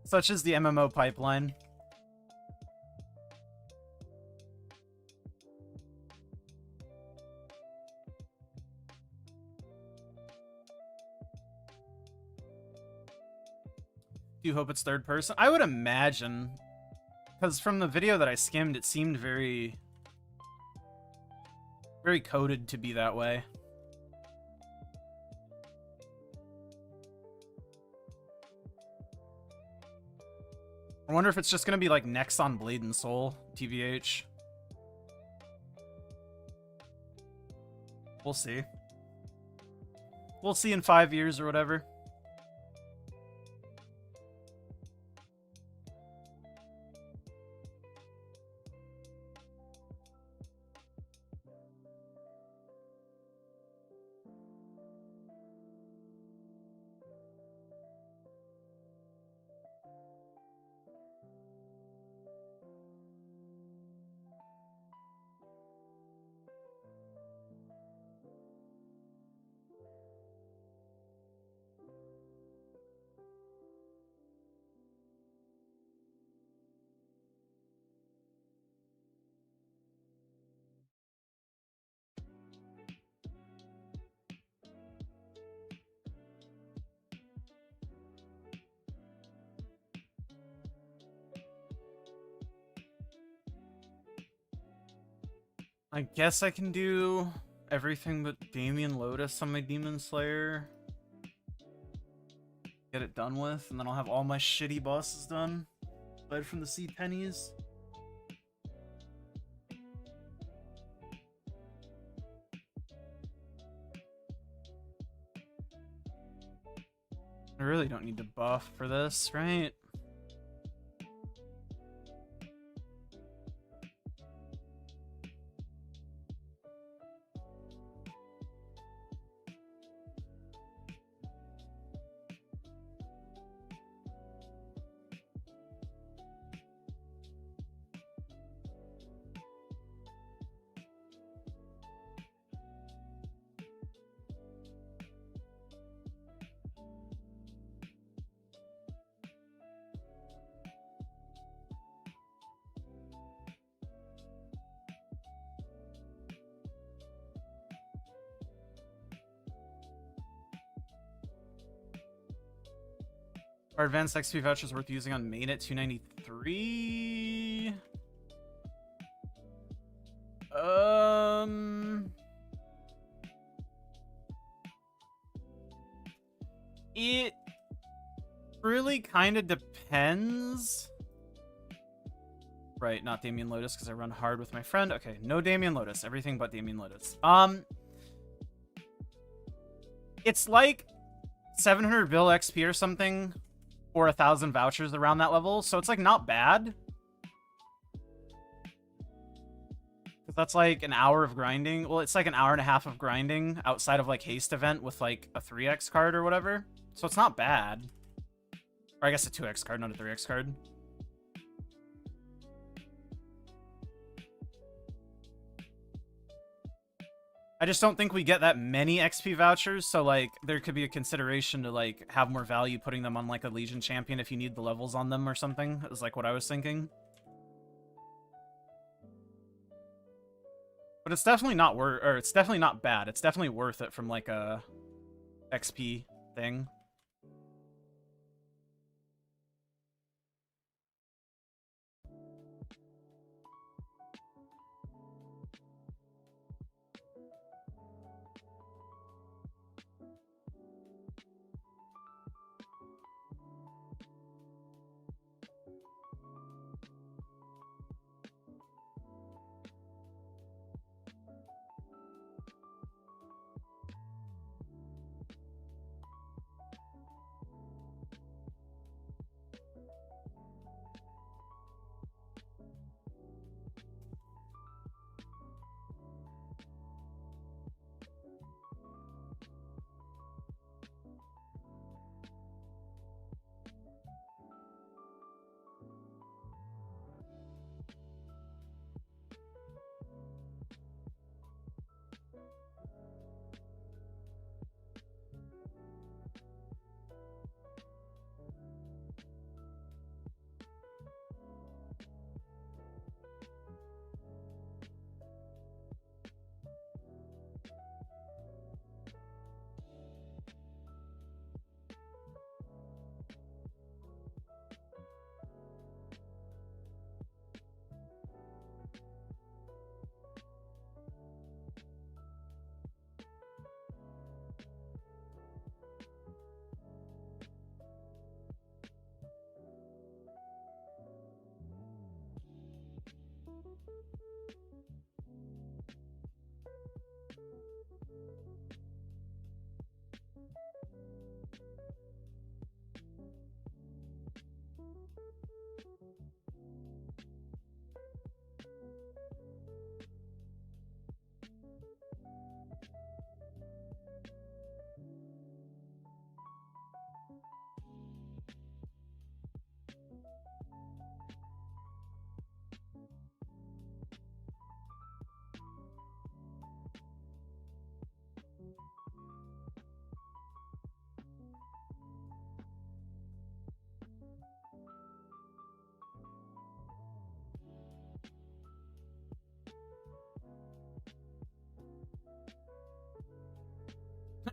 Such as the MMO pipeline. Do you hope it's third person? I would imagine. Because from the video that I skimmed, it seemed very coded to be that way. I wonder if it's just going to be like next on Blade and Soul, TVH. We'll see. We'll see in 5 years or whatever. I guess I can do everything but Damien Lotus on my Demon Slayer. Get it done with, and then I'll have all my shitty bosses done. Aside from the seed pennies. I really don't need to buff for this, right? Are advanced XP vouchers worth using on main at 293? It really kind of depends. Right, not Damien Lotus because I run hard with my friend. Okay, no Damien Lotus. Everything but Damien Lotus. It's like 700 bill XP or something, or 1,000 vouchers around that level. So it's like not bad. Because that's like an hour of grinding. Well, it's like an hour and a half of grinding outside of like haste event with like a 3x card or whatever. So it's not bad. Or I guess a 2x card, not a 3x card. I just don't think we get that many XP vouchers, so like there could be a consideration to like have more value putting them on like a Legion champion if you need the levels on them or something. Is like what I was thinking. But it's definitely not it's definitely not bad. It's definitely worth it from like a XP thing.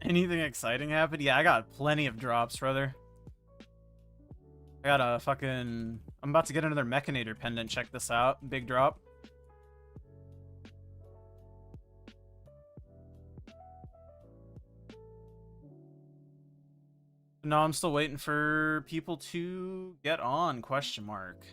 Anything exciting happened? Yeah, I got plenty of drops, brother. I got a fucking... I'm about to get another Mechanator pendant. Check this out. Big drop. No, I'm still waiting for people to get on, question mark.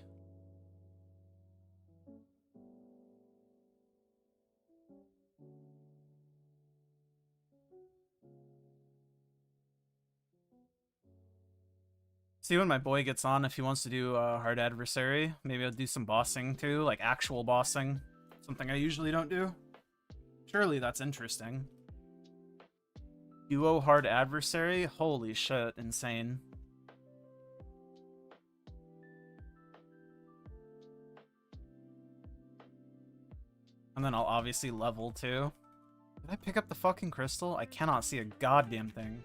See when my boy gets on, if he wants to do a hard adversary. Maybe I'll do some bossing too, like actual bossing. Something I usually don't do. Surely that's interesting. Duo hard adversary? Holy shit, insane. And then I'll obviously level too. Did I pick up the fucking crystal? I cannot see a goddamn thing.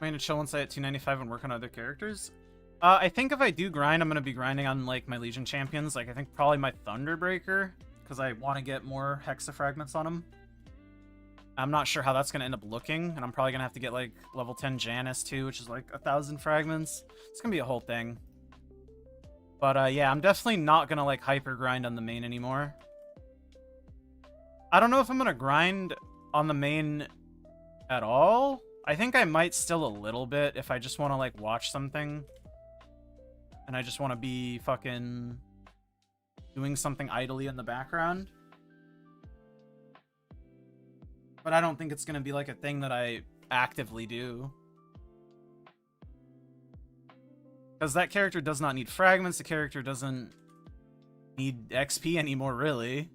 I'm gonna chill once I hit 295 and work on other characters. I think if I do grind, I'm gonna be grinding on like my Legion champions. Like I think probably my Thunderbreaker, because I want to get more Hexa fragments on him. I'm not sure how that's gonna end up looking, and I'm probably gonna have to get like level 10 Janice too, which is like 1,000 fragments. It's gonna be a whole thing. But yeah, I'm definitely not gonna like hyper grind on the main anymore. I don't know if I'm gonna grind on the main at all. I think I might still a little bit if I just want to like watch something. And I just want to be fucking doing something idly in the background. But I don't think it's going to be like a thing that I actively do. Because that character does not need fragments. The character doesn't need XP anymore, really.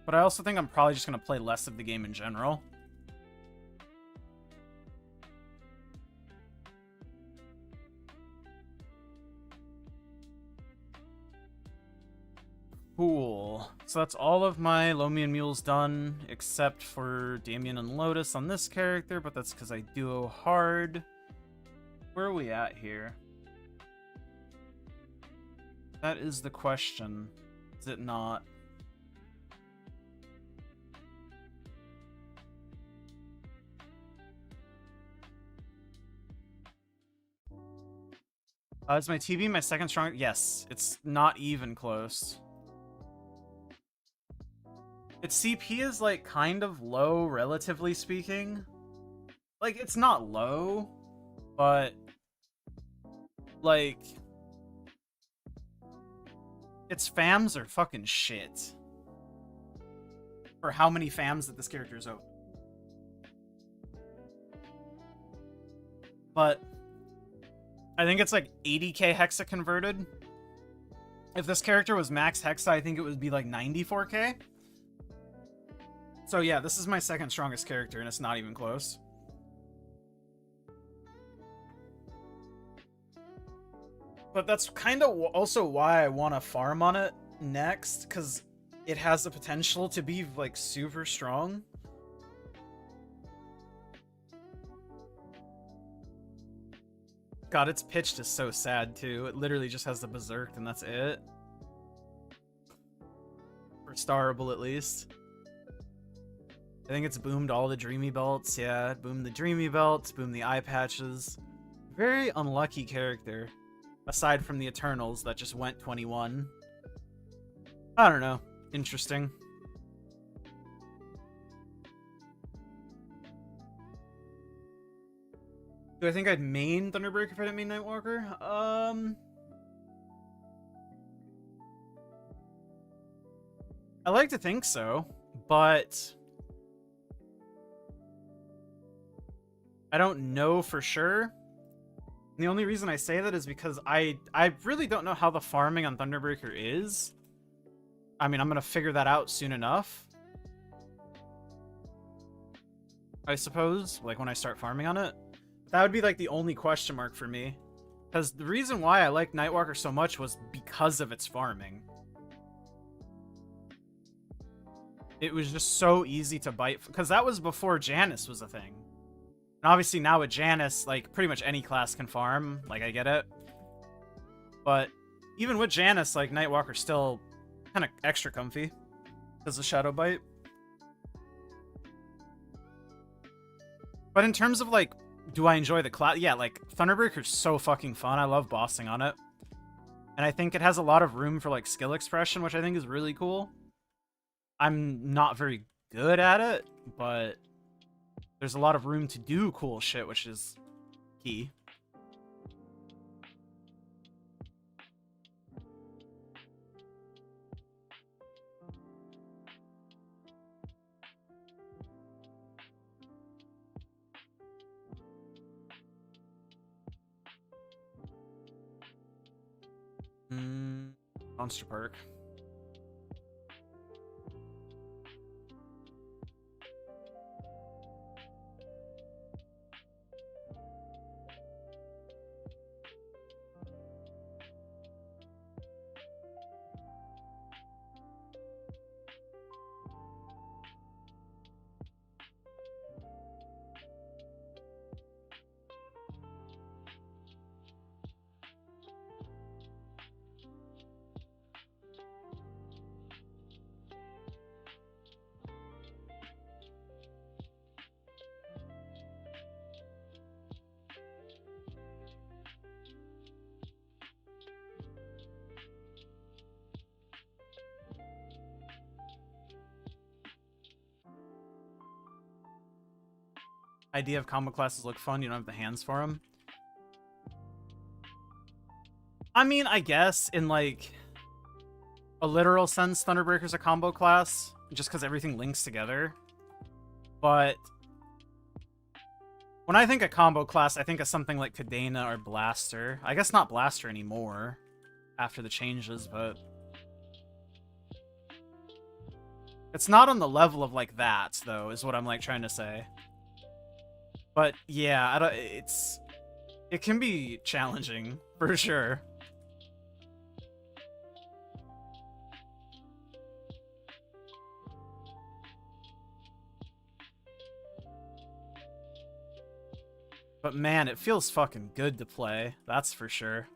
But I also think I'm probably just going to play less of the game in general. Cool. So that's all of my Lomian Mules done, except for Damien and Lotus on this character, but that's because I duo hard. Where are we at here? That is the question. Is it not? Is my TB my second strong? Yes, it's not even close. Its CP is like kind of low, relatively speaking. Like, it's not low, but like its FAMs are fucking shit. For how many FAMs that this character is open. But I think it's like 80k Hexa converted. If this character was max Hexa, I think it would be like 94k. So yeah, this is my second strongest character, and it's not even close. But that's kind of also why I want to farm on it next, because it has the potential to be like super strong. God, its pitched is so sad too. It literally just has the Berserk and that's it. For Starable at least. I think it's boomed all the Dreamy Belts. Yeah, it boomed the Dreamy Belts, boomed the eye patches. Very unlucky character. Aside from the Eternals that just went 21. I don't know. Interesting. Do I think I'd main Thunderbreaker if I didn't main Nightwalker? I like to think so, but I don't know for sure. And the only reason I say that is because I really don't know how the farming on Thunderbreaker is. I mean, I'm going to figure that out soon enough, I suppose, like when I start farming on it. That would be like the only question mark for me. Because the reason why I like Nightwalker so much was because of its farming. It was just so easy to bite. Because that was before Janice was a thing. And obviously now with Janice, like pretty much any class can farm. Like, I get it. But even with Janice, like Nightwalker's still kind of extra comfy. Because of Shadow Bite. But in terms of like, do I enjoy the class? Yeah, like, Thunderbreaker's so fucking fun. I love bossing on it. And I think it has a lot of room for, like, skill expression, which I think is really cool. I'm not very good at it, but there's a lot of room to do cool shit, which is key. Monster Park. idea of combo classes look fun. You don't have the hands for them. I mean, I guess in like a literal sense, Thunderbreaker's a combo class just because everything links together. But when I think of combo class, I think of something like Cadena or Blaster. I guess not Blaster anymore after the changes, but it's not on the level of like that, though, is what I'm like trying to say. But yeah, I don't, it can be challenging for sure. But man, it feels fucking good to play. That's for sure.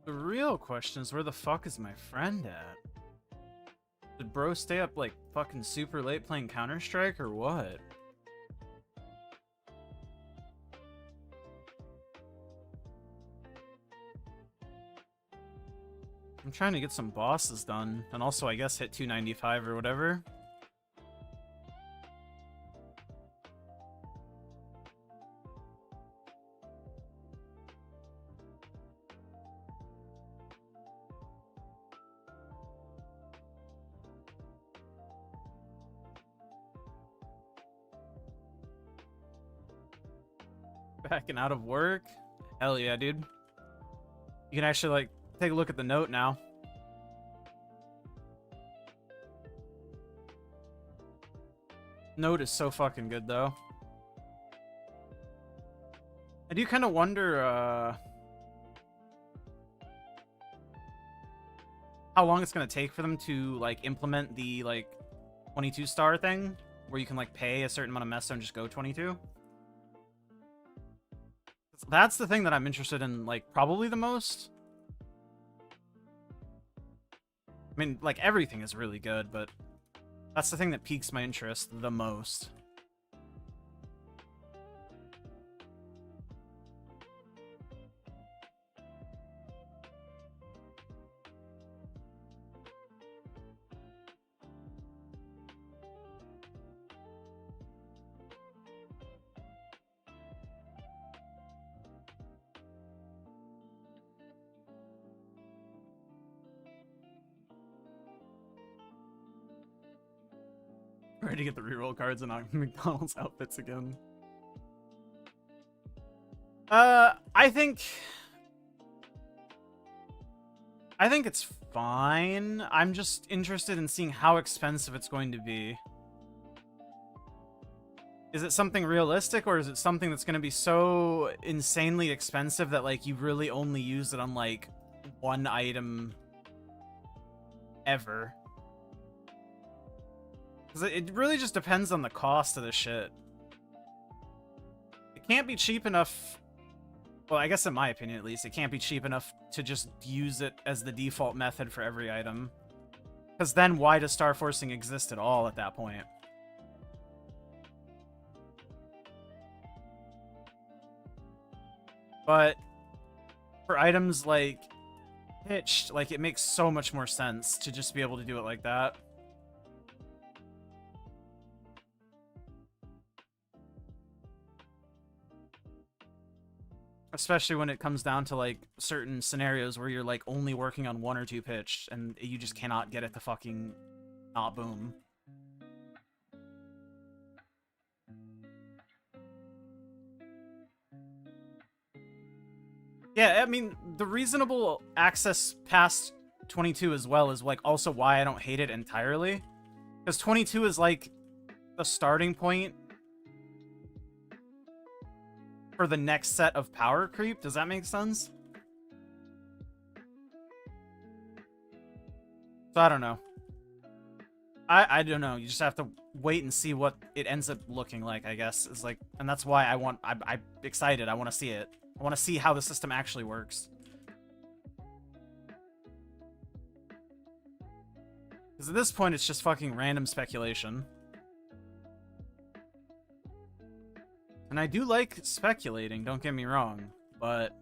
The real question is, where the fuck is my friend at? Did bro stay up like fucking super late playing Counter-Strike or what? I'm trying to get some bosses done, and also I guess hit 295 or whatever. back and out of work. Hell yeah, dude. You can actually, like, take a look at the note now. Note is so fucking good, though. I do kind of wonder, how long it's gonna take for them to, like, implement the, like, 22-star thing, where you can, like, pay a certain amount of meso and just go 22. That's the thing that I'm interested in, like, probably the most. I mean, like, everything is really good, but that's the thing that piques my interest the most. Ready to get the reroll cards and not McDonald's outfits again. I think it's fine. I'm just interested in seeing how expensive it's going to be. Is it something realistic, or is it something that's going to be so insanely expensive that, like, you really only use it on, like, one item ever? Because it really just depends on the cost of the shit. It can't be cheap enough. Well, I guess in my opinion, at least, it can't be cheap enough to just use it as the default method for every item. Because then why does star forcing exist at all at that point? But for items like Hitched, like, it makes so much more sense to just be able to do it like that. Especially when it comes down to, like, certain scenarios where you're, like, only working on one or two pitch, and you just cannot get it to fucking not boom. Yeah, I mean, the reasonable access past 22 as well is, like, also why I don't hate it entirely. Because 22 is, like, the starting point for the next set of power creep. Does that make sense? So I don't know. I don't know. You just have to wait and see what it ends up looking like, I guess. It's like, and that's why I'm excited. I want to see it. I want to see how the system actually works. Because at this point, it's just fucking random speculation. And I do like speculating, don't get me wrong, but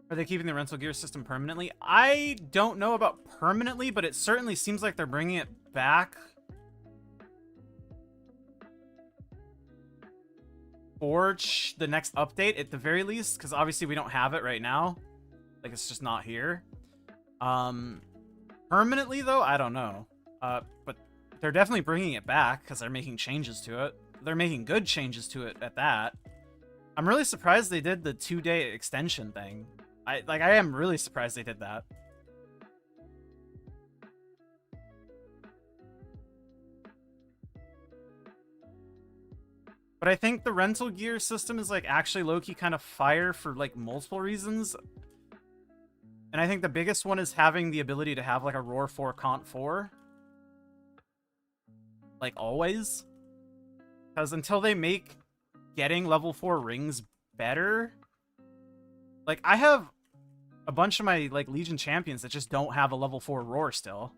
are they keeping the rental gear system permanently? I don't know about permanently, but it certainly seems like they're bringing it back for the next update at the very least, because obviously we don't have it right now. Like, it's just not here. Permanently, though, I don't know. But they're definitely bringing it back because they're making changes to it. They're making good changes to it at that. I'm really surprised they did the 2-day extension thing. I am really surprised they did that. But I think the rental gear system is, like, actually low-key kind of fire for, like, multiple reasons. And I think the biggest one is having the ability to have, like, a Roar 4 Cont 4. Like, always. Because until they make getting level 4 rings better. Like, I have a bunch of my, like, Legion champions that just don't have a level 4 roar still.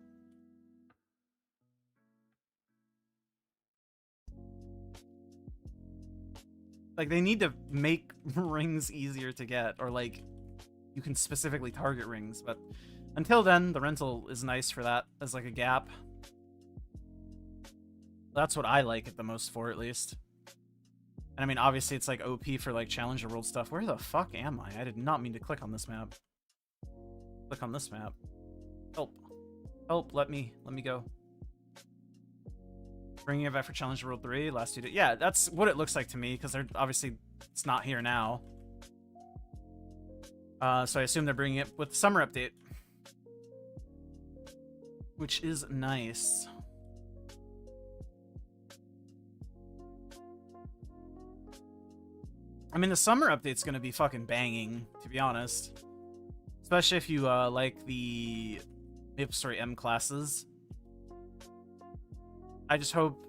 Like, they need to make rings easier to get, or, like, you can specifically target rings, but until then, the rental is nice for that as, like, a gap. That's what I like it the most for, at least. And I mean, obviously, it's, like, OP for, like, Challenger World stuff. Where the fuck am I? I did not mean to click on this map. Click on this map. Help. Help, let me go. Bringing it back for Challenger World 3, last 2 days. Yeah, that's what it looks like to me, because they're obviously, it's not here now. So I assume they're bringing it with the summer update. Which is nice. I mean, the summer update's gonna be fucking banging, to be honest. Especially if you like the MapleStory M classes. I just hope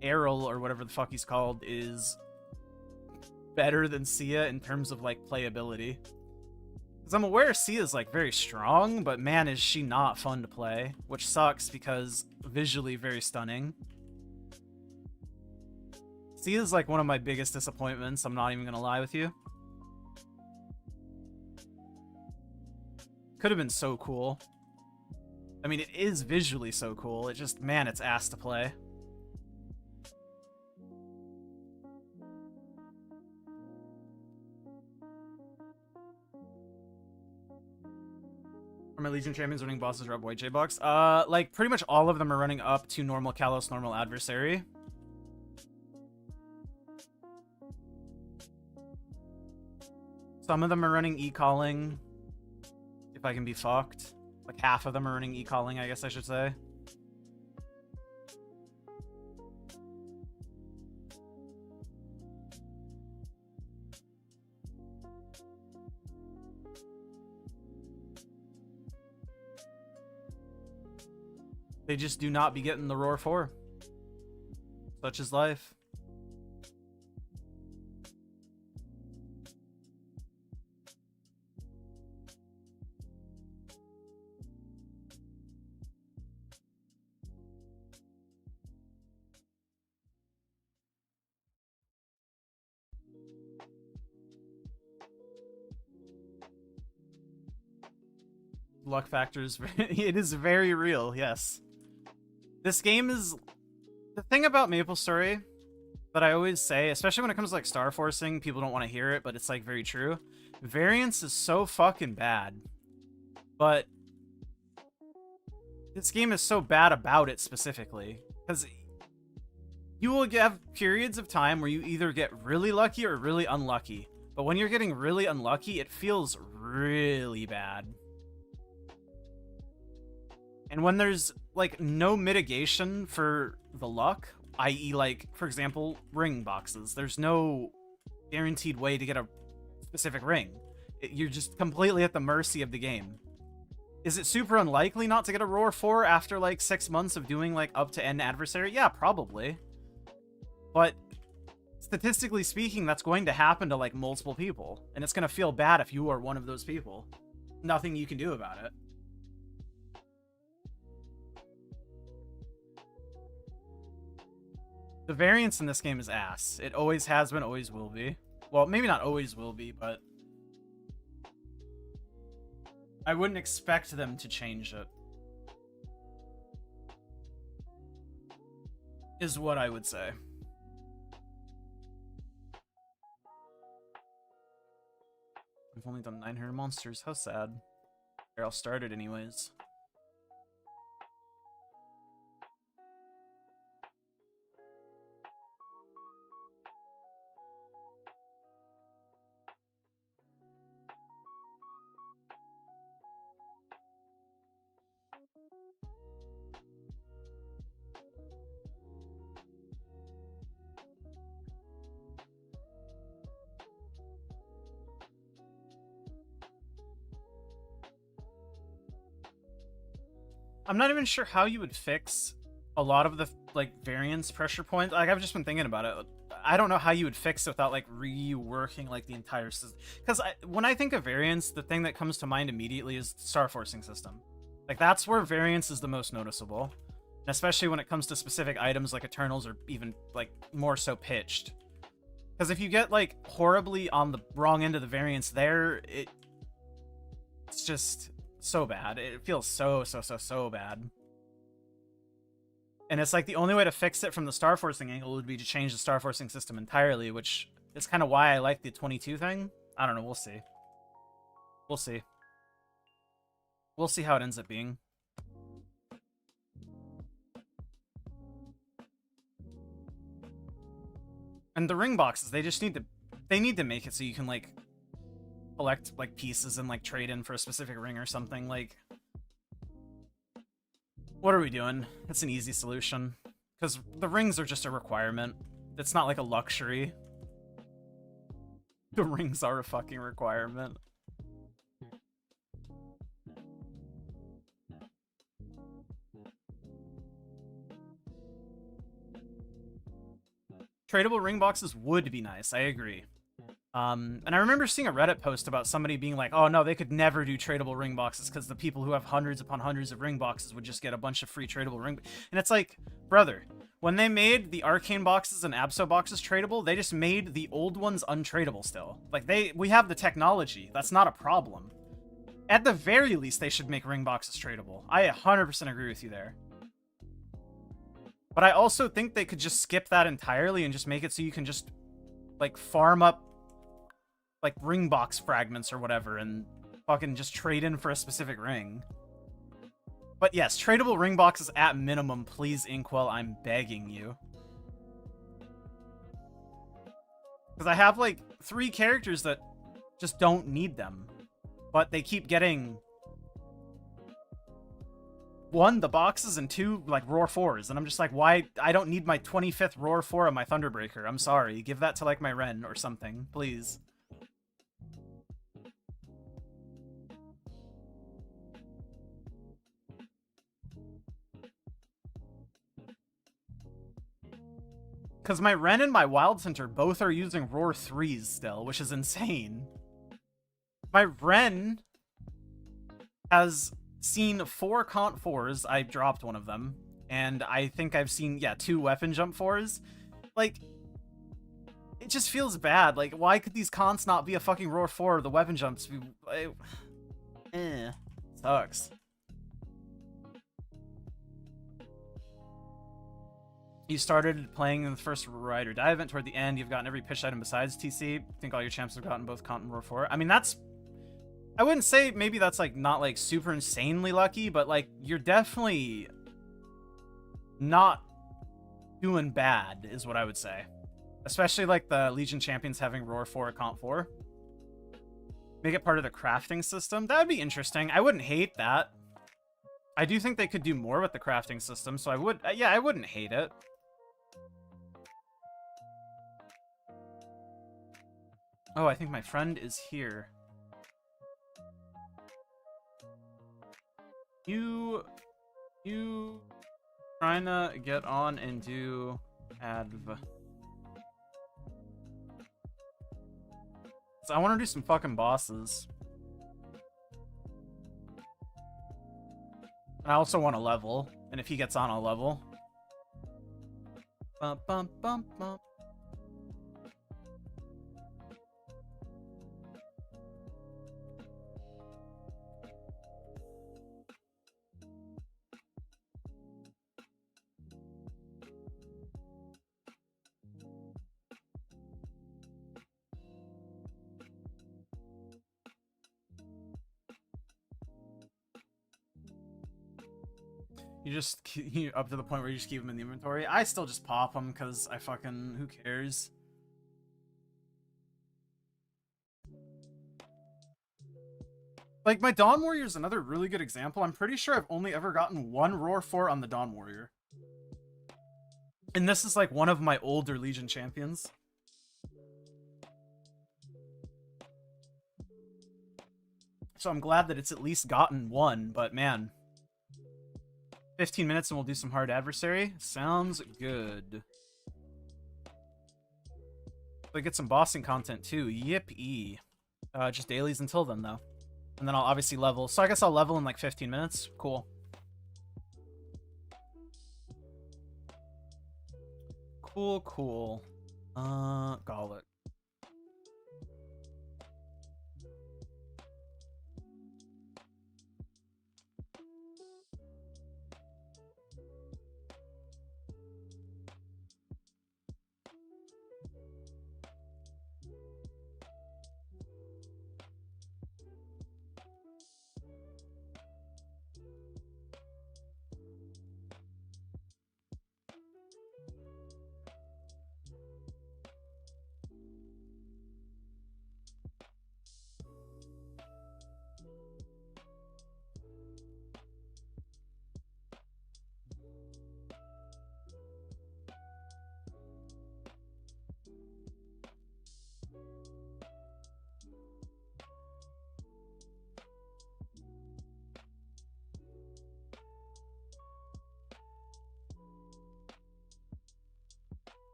Errol, or whatever the fuck he's called, is better than Sia in terms of, like, playability. Because I'm aware Sia's, like, very strong, but man, is she not fun to play. Which sucks, because visually very stunning. Sia's, like, one of my biggest disappointments, I'm not even gonna lie with you. Could have been so cool. I mean, it is visually so cool. It just, man, it's ass to play. Are my Legion champions running bosses rub white J-Box? Like, pretty much all of them are running up to normal Kalos, normal adversary. Some of them are running e-calling, if I can be fucked. Like, half of them are running e-calling, I guess I should say. They just do not be getting the Roar 4. Such is life. Luck factors, it is very real, yes. This game is... The thing about MapleStory that I always say, especially when it comes to, like, star forcing, people don't want to hear it, but it's, like, very true. Variance is so fucking bad. But this game is so bad about it specifically. Because you will have periods of time where you either get really lucky or really unlucky. But when you're getting really unlucky, it feels really bad. And when there's, like, no mitigation for the luck, i.e., like, for example, ring boxes, there's no guaranteed way to get a specific ring. You're just completely at the mercy of the game. Is it super unlikely not to get a Roar 4 after, like, 6 months of doing, like, up to N adversary? Yeah, probably. But statistically speaking, that's going to happen to, like, multiple people. And it's going to feel bad if you are one of those people. Nothing you can do about it. The variance in this game is ass. It always has been, always will be. Well, maybe not always will be, but I wouldn't expect them to change it. Is what I would say. I've only done 900 monsters. How sad. Here, I'll start it anyways. I'm not even sure how you would fix a lot of the, like, variance pressure points. Like, I've just been thinking about it. I don't know how you would fix it without like reworking like the entire system. Because when I think of variance, the thing that comes to mind immediately is the star forcing system. Like that's where variance is the most noticeable, and especially when it comes to specific items like Eternals or even like more so pitched. Because if you get like horribly on the wrong end of the variance there, it's just so bad. It feels so bad. And it's like the only way to fix it from the star forcing angle would be to change the star forcing system entirely, which is kind of why I like the 22 thing. I don't know. We'll see. We'll see. We'll see how it ends up being. And the ring boxes, they just need to make it so you can like collect like pieces and like trade in for a specific ring or something. Like, what are we doing? It's an easy solution. Because the rings are just a requirement. It's not like a luxury. The rings are a fucking requirement. Tradable ring boxes would be nice, I agree. And I remember seeing a Reddit post about somebody being like, oh no, they could never do tradable ring boxes because the people who have hundreds upon hundreds of ring boxes would just get a bunch of free tradable ring. And it's like, brother, when they made the arcane boxes and Abso boxes tradable, they just made the old ones untradable still. Like we have the technology. That's not a problem. At the very least, they should make ring boxes tradable. I 100% agree with you there. But I also think they could just skip that entirely and just make it so you can just like farm up like ring box fragments or whatever and fucking just trade in for a specific ring. But yes, tradable ring boxes at minimum, please, Inquil, I'm begging you. Because I have like 3 characters that just don't need them, but they keep getting 1, the boxes, and 2, like Roar 4s, and I'm just like, why? I don't need my 25th Roar 4 of my Thunderbreaker. I'm sorry. Give that to like my Ren or something, please. Because my Ren and my Wild Center both are using Roar 3s still, which is insane. My Ren has seen 4 Cont 4s. I dropped one of them. And I think I've seen, yeah, 2 Weapon Jump 4s. Like, it just feels bad. Like, why could these Cons not be a fucking Roar 4 or the Weapon Jumps be... Sucks. You started playing in the first Ride or Die event. Toward the end, you've gotten every pitch item besides TC. I think all your champs have gotten both Cont and Roar 4. I mean, that's... I wouldn't say maybe that's, like, not, like, super insanely lucky, but, like, you're definitely not doing bad, is what I would say. Especially, like, the Legion champions having Roar 4 or Cont 4. Make it part of the crafting system. That would be interesting. I wouldn't hate that. I do think they could do more with the crafting system, so I would... yeah, I wouldn't hate it. Oh, I think my friend is here. You trying to get on and do adv. So I want to do some fucking bosses. And I also want to level. And if he gets on, I'll level. Bum, bum, bum, bum. You up to the point where you just keep them in the inventory. I still just pop them because I fucking, who cares? Like, my Dawn Warrior is another really good example. I'm pretty sure I've only ever gotten 1 Roar 4 on the Dawn Warrior. And this is like one of my older Legion champions. So I'm glad that it's at least gotten 1, but man. 15 minutes and we'll do some hard adversary. Sounds good. So I get some bossing content too. Yip-ee. Just dailies until then, though. And then I'll obviously level. So I guess I'll level in like 15 minutes. Cool. Cool. Gauntlet.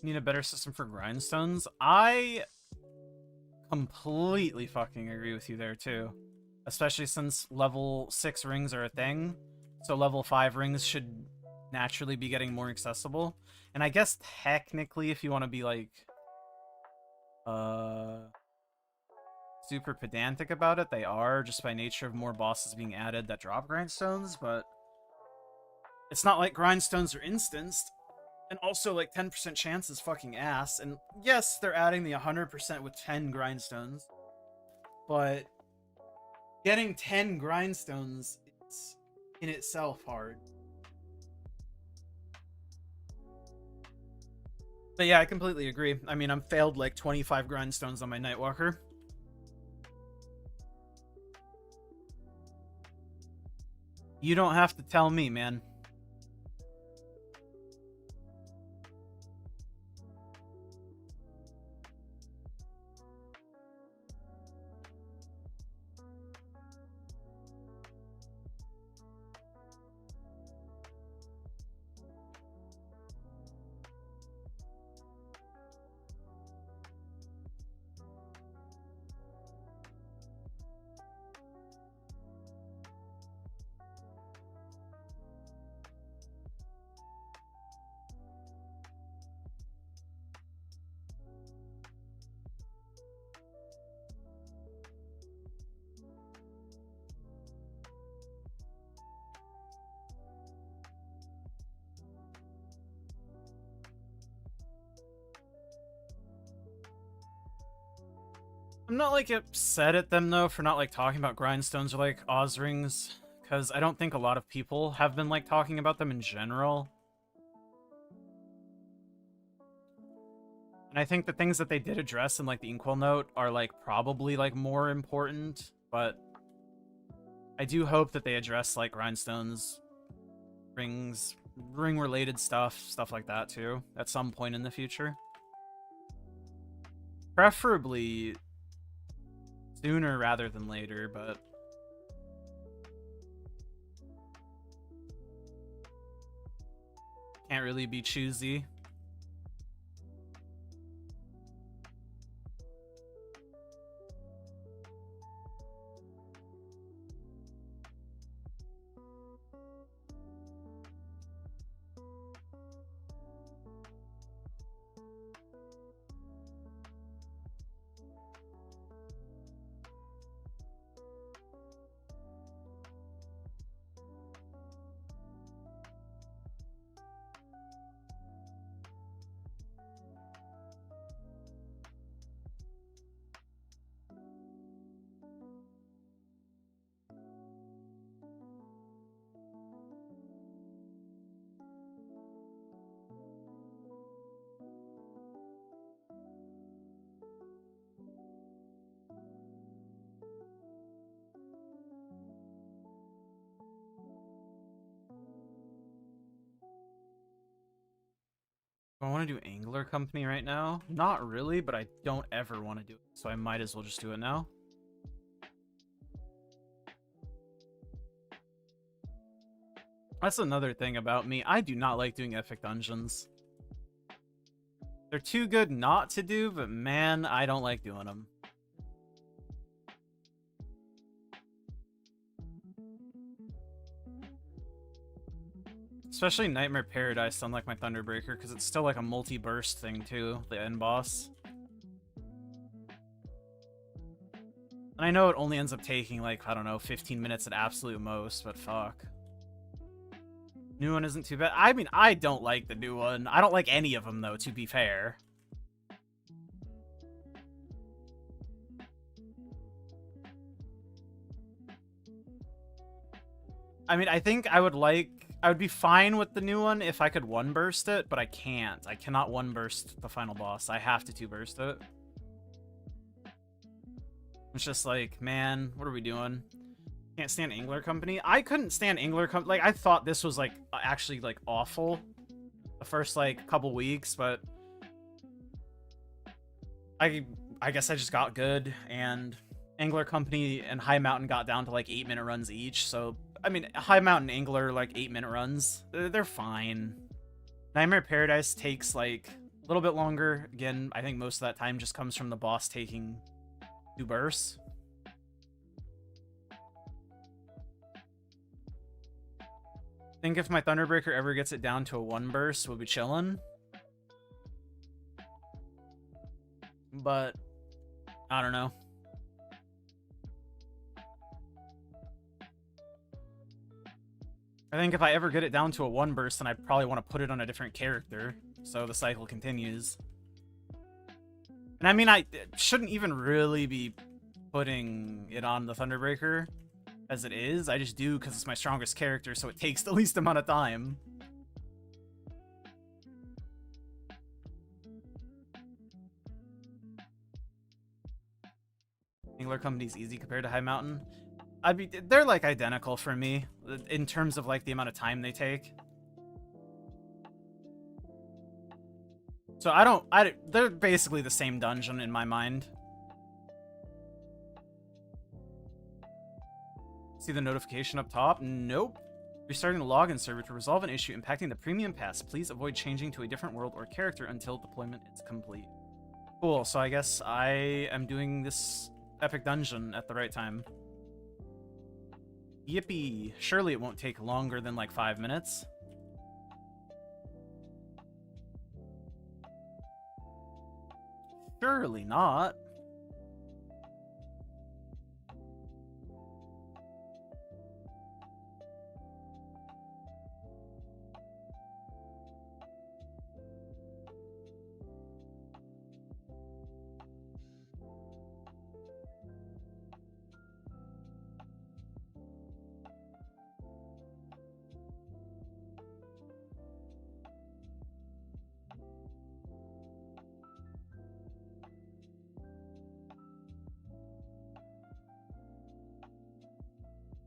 Need a better system for grindstones. I completely fucking agree with you there too. Especially since level 6 rings are a thing. So level 5 rings should naturally be getting more accessible. And I guess technically if you want to be like super pedantic about it, they are, just by nature of more bosses being added that drop grindstones, but it's not like grindstones are instanced. And also, like, 10% chance is fucking ass. And yes, they're adding the 100% with 10 grindstones. But getting 10 grindstones is in itself hard. But yeah, I completely agree. I mean, I'm failed like 25 grindstones on my Nightwalker. You don't have to tell me, man. I'm not, like, upset at them, though, for not, like, talking about grindstones or, like, Oz rings, because I don't think a lot of people have been, like, talking about them in general. And I think the things that they did address in, like, the Inquil note are, like, probably, like, more important, but I do hope that they address, like, grindstones, rings, ring-related stuff like that, too, at some point in the future. Preferably sooner rather than later, but can't really be choosy. Do I want to do Angler Company right now? Not really, but I don't ever want to do it, so I might as well just do it now. That's another thing about me. I do not like doing epic dungeons. They're too good not to do, but man, I don't like doing them. Especially Nightmare Paradise, unlike my Thunderbreaker, because it's still like a multi-burst thing too, the end boss. And I know it only ends up taking like, I don't know, 15 minutes at absolute most, but fuck. New one isn't too bad. I mean, I don't like the new one. I don't like any of them though, to be fair. I mean, I think I would be fine with the new one if I could one burst it, but I can't. I cannot one burst the final boss. I have to two burst it. It's just like, man, what are we doing? Can't stand Angler Company. I couldn't stand Angler Company. Like, I thought this was like actually like awful the first like couple weeks, but I guess I just got good, and Angler Company and High Mountain got down to like 8-minute runs each, so I mean, High Mountain Angler, like 8-minute runs, they're fine. Nightmare Paradise takes like a little bit longer. Again, I think most of that time just comes from the boss taking 2 bursts. I think if my Thunderbreaker ever gets it down to a 1 burst, we'll be chilling. But I don't know. I think if I ever get it down to a 1 burst, then I probably want to put it on a different character, so the cycle continues. And I mean, I shouldn't even really be putting it on the Thunderbreaker as it is. I just do because it's my strongest character, so it takes the least amount of time. Angler Company's easy compared to High Mountain. I mean, they're like identical for me in terms of like the amount of time they take. So they're basically the same dungeon in my mind. See the notification up top? Nope. Restarting the login server to resolve an issue impacting the premium pass. Please avoid changing to a different world or character until deployment is complete. Cool, so I guess I am doing this epic dungeon at the right time. Yippee. Surely it won't take longer than like 5 minutes. Surely not.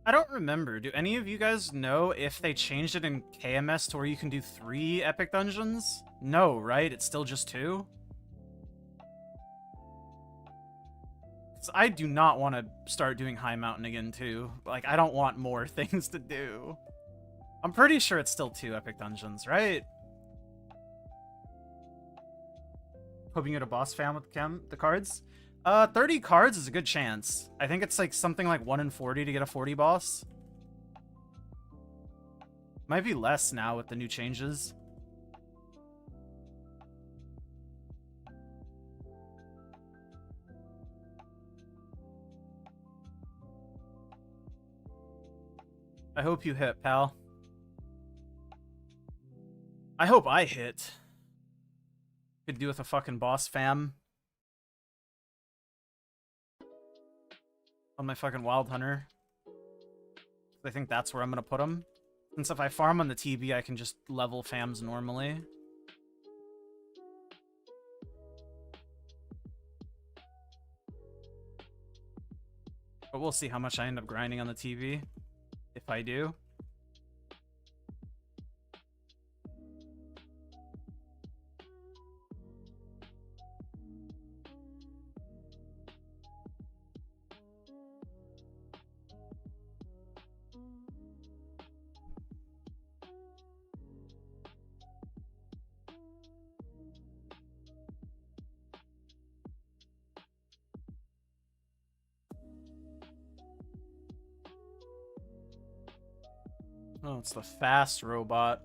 I don't remember. Do any of you guys know if they changed it in KMS to where you can do 3 epic dungeons? No, right? It's still just 2? Because I do not want to start doing High Mountain again, too. Like, I don't want more things to do. I'm pretty sure it's still 2 epic dungeons, right? Hoping you had a boss fan with the cards? 30 cards is a good chance. I think it's like something like 1 in 40 to get a 40 boss. Might be less now with the new changes. I hope you hit, pal. I hope I hit. Could do with a fucking boss fam. On my fucking Wild Hunter. I think that's where I'm gonna put them. Since if I farm on the TB, I can just level fams normally. But we'll see how much I end up grinding on the TV. If I do. Oh, it's the fast robot.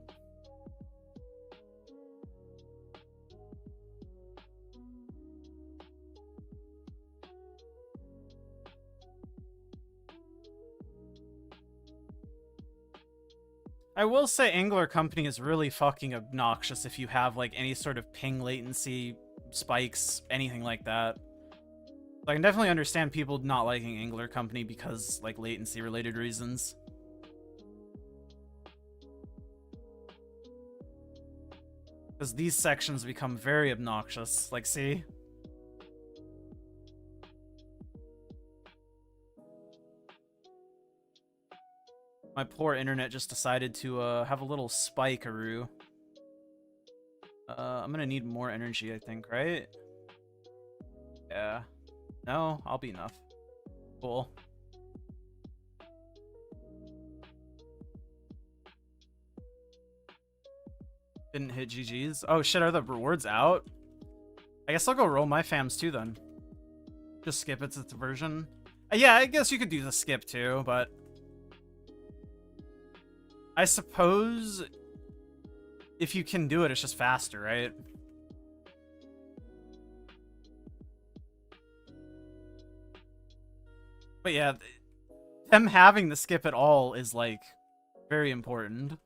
I will say Angler Company is really fucking obnoxious if you have like any sort of ping latency spikes, anything like that. I can definitely understand people not liking Angler Company because like latency related reasons. Because these sections become very obnoxious. Like, see? My poor internet just decided to have a little spike-a-roo. I'm gonna need more energy, I think, right? Yeah. No, I'll be enough. Cool. Didn't hit GG's. Oh shit, are the rewards out? I guess I'll go roll my fams too then. Just skip its version. Yeah, I guess you could do the skip too, but I suppose if you can do it, it's just faster, right? But yeah, them having the skip at all is like very important.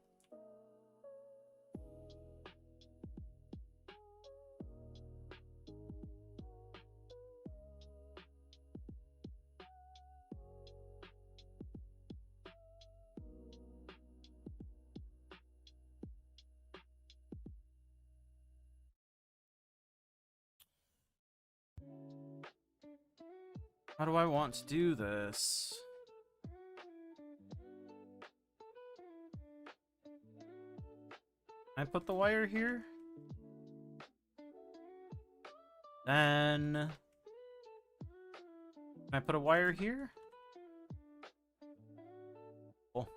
How do I want to do this? Can I put the wire here? Then... Can I put a wire here? Cool.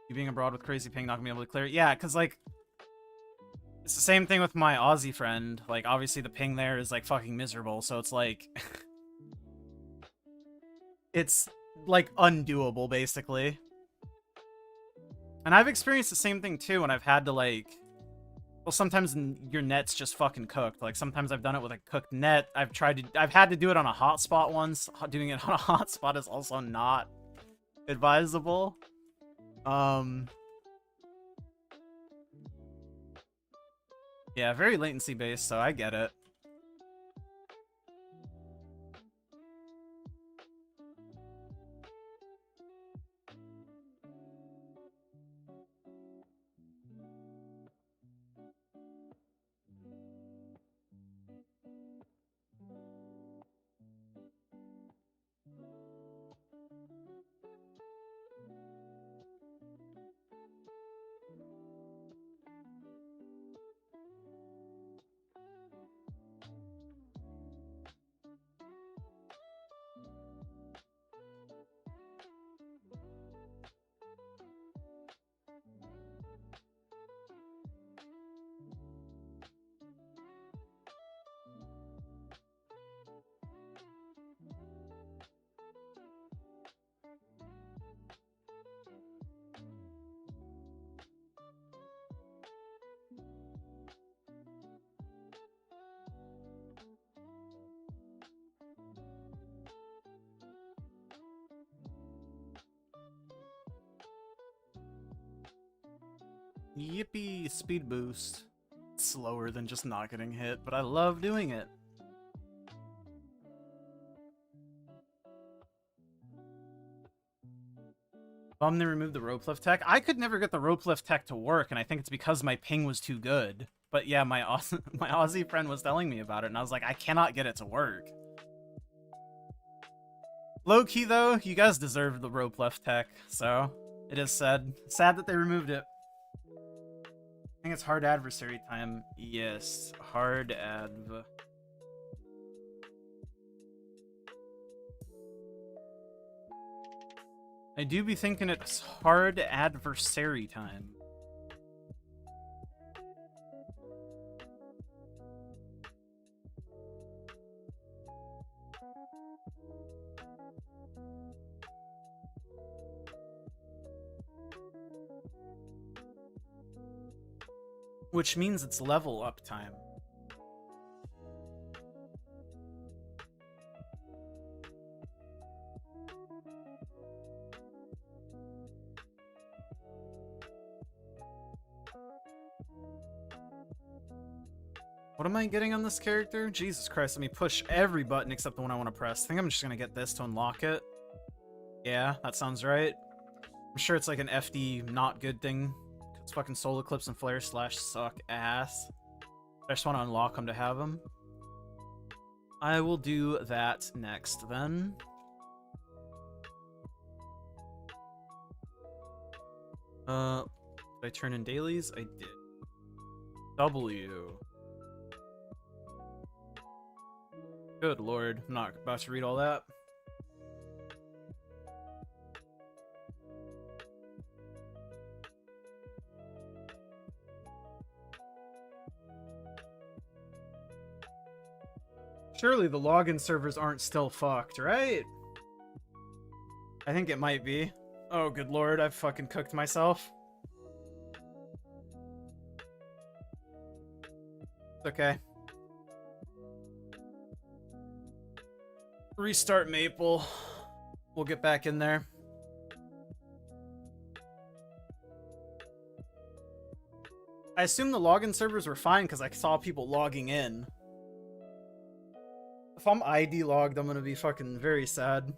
You being abroad with crazy ping, not gonna be able to clear it? Yeah, because, like... It's the same thing with my Aussie friend. Like, obviously the ping there is, like, fucking miserable, so it's, like... it's, like, undoable, basically. And I've experienced the same thing, too, when I've had to, like... Well, sometimes your net's just fucking cooked. Like, sometimes I've done it with a cooked net. I've had to do it on a hotspot once. Doing it on a hotspot is also not advisable. Yeah, very latency based, so I get it. Yippee, speed boost. It's slower than just not getting hit, but I love doing it. Bum, they removed the rope lift tech. I could never get the rope lift tech to work, and I think it's because my ping was too good. But yeah, my Aussie friend was telling me about it, and I was like, I cannot get it to work. Low-key, though, you guys deserve the rope lift tech, so it is sad. Sad that they removed it. I think it's hard adversary time. Yes, hard adv. I do be thinking it's hard adversary time. which means it's level up time. What am I getting on this character? Jesus Christ, let me push every button except the one I want to press. I think I'm just gonna get this to unlock it. Yeah, that sounds right. I'm sure it's like an FD not good thing. It's fucking Solar Eclipse and Flare Slash suck ass. I just want to unlock them to have them. I will do that next then. Did I turn in dailies? I did. W. Good lord, I'm not about to read all that. Surely the login servers aren't still fucked, right? I think it might be. Oh, good lord, I've fucking cooked myself. It's okay. Restart Maple. We'll get back in there. I assume the login servers were fine because I saw people logging in. If I'm ID logged, I'm gonna be fucking very sad.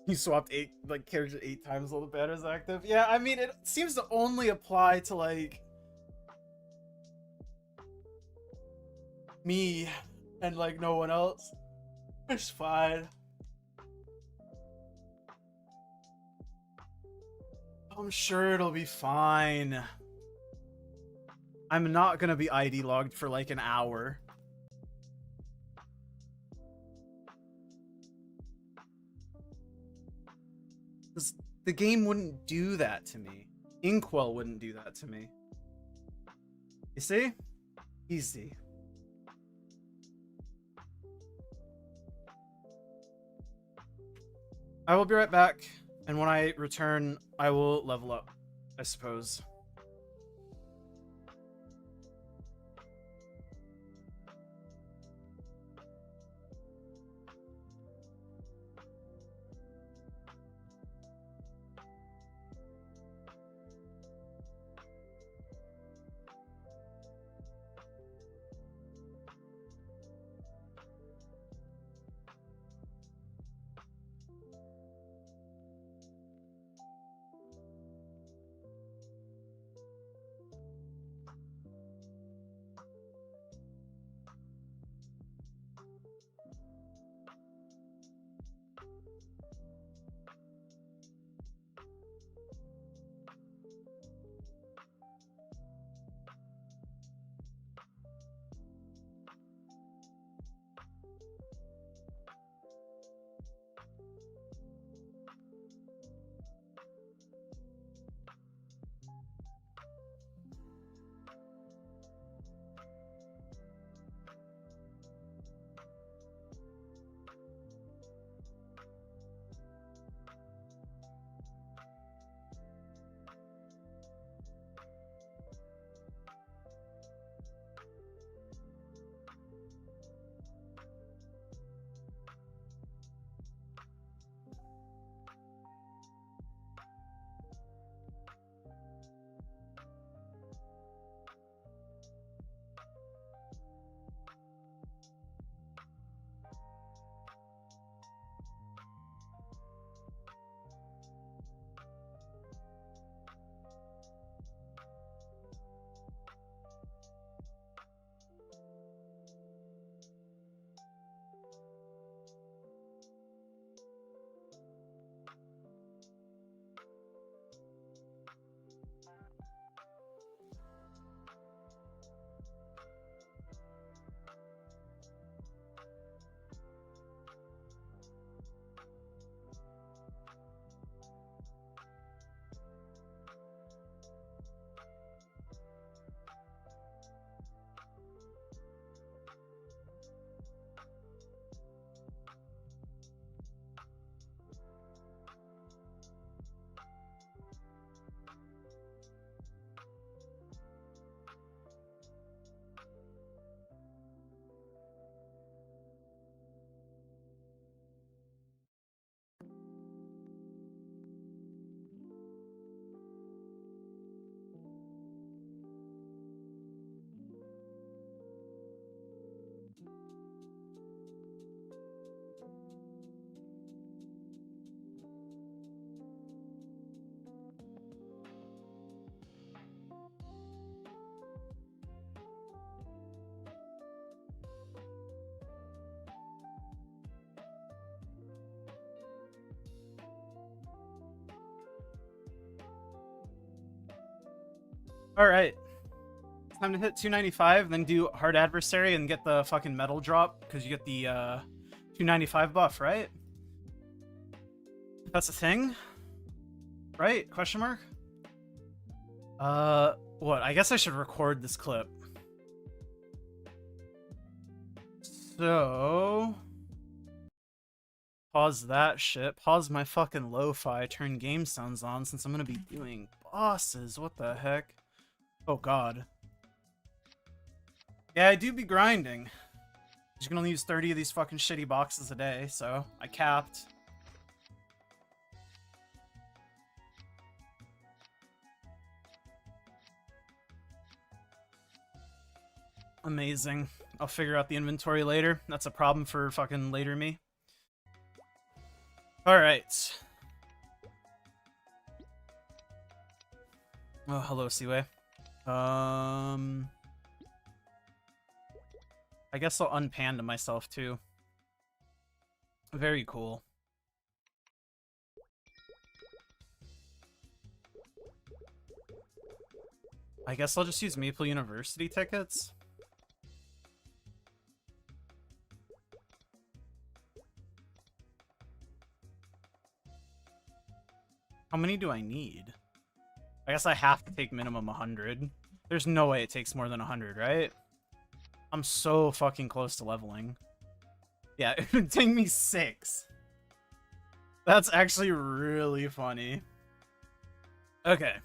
You swapped characters 8 times while the banner's active. Yeah, I mean, it seems to only apply to, like, me and, like, no one else. It's fine. I'm sure it'll be fine. I'm not gonna be ID logged for, like, an hour. The game wouldn't do that to me. Inquil wouldn't do that to me. You see? Easy. I will be right back, and when I return, I will level up, I suppose. Alright. Time to hit 295, then do hard adversary and get the fucking metal drop, because you get the 295 buff, right? That's a thing? Right? Question mark? What? I guess I should record this clip. So... pause that shit. Pause my fucking lo-fi. Turn game sounds on since I'm gonna be doing bosses. What the heck? Oh god. Yeah, I do be grinding. You can only use 30 of these fucking shitty boxes a day, so I capped. Amazing. I'll figure out the inventory later. That's a problem for fucking later me. Alright. Oh, hello, Seaway. I guess I'll unpanda myself, too. Very cool. I guess I'll just use Maple University tickets. How many do I need? I guess I have to take minimum 100. There's no way it takes more than 100, right? I'm so fucking close to leveling. Yeah, it would take me 6. That's actually really funny. Okay.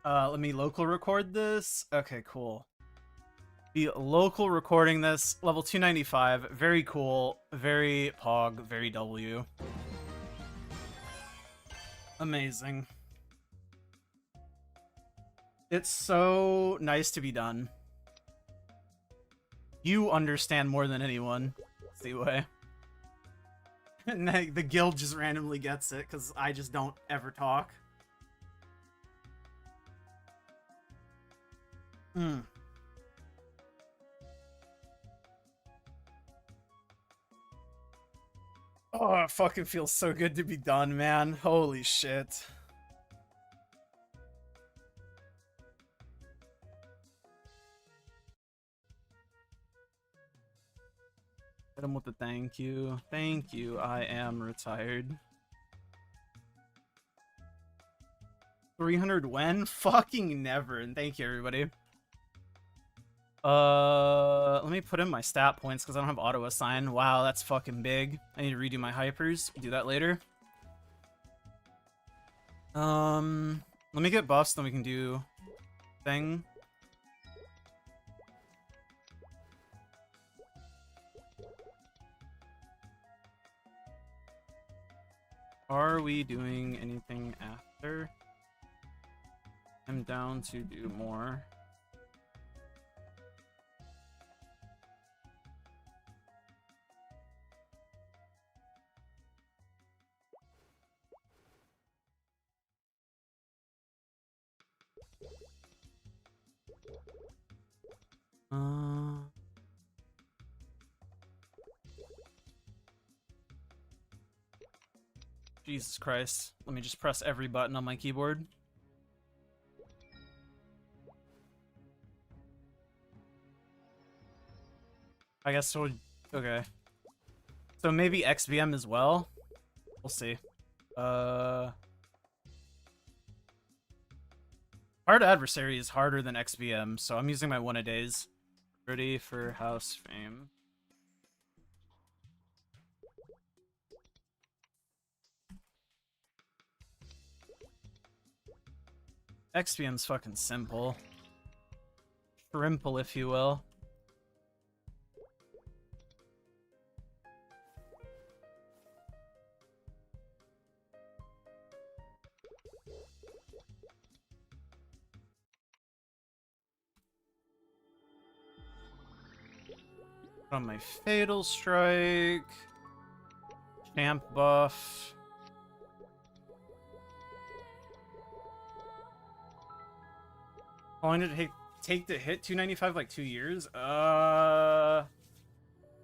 Let me local record this. Okay, cool. Be local recording this. Level 295. Very cool. Very pog. Very W. Amazing. It's so nice to be done. You understand more than anyone, Seaway. And the guild just randomly gets it, because I just don't ever talk. Oh, it fucking feels so good to be done, man. Holy shit. Hit him with the thank you. Thank you, I am retired. 300 when? Fucking never. And thank you, everybody. Let me put in my stat points because I don't have auto assign. Wow, that's fucking big. I need to redo my hypers. Do that later. Let me get buffs, then we can do thing. Are we doing anything after? I'm down to do more. Jesus Christ. Let me just press every button on my keyboard. I guess so. Okay. So maybe XBM as well? We'll see. Hard adversary is harder than XBM, so I'm using my one-a-days. Ready for house fame. XBM's fucking simple. Shrimple, if you will. On my Fatal Strike. Champ buff. How long did it take to hit 295? Like 2 years? I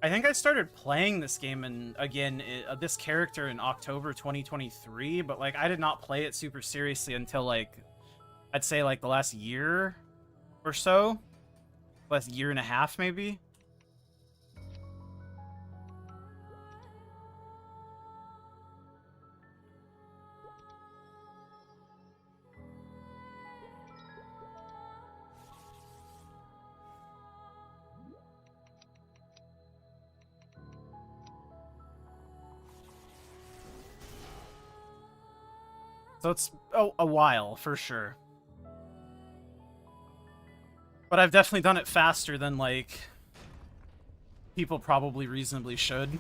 think I started playing this game and again this character in October 2023, but like I did not play it super seriously until like I'd say like the last year. or so. Last year and a half, maybe. So it's a while, for sure. But I've definitely done it faster than, like, people probably reasonably should.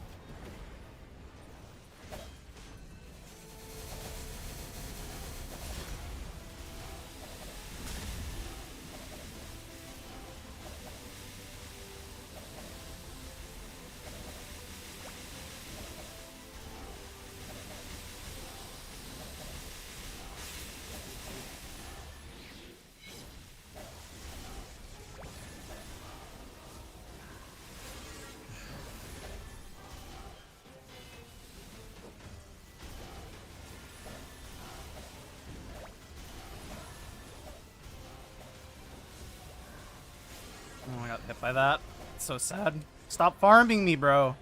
Oh, I got hit by that. It's so sad. Stop farming me, bro.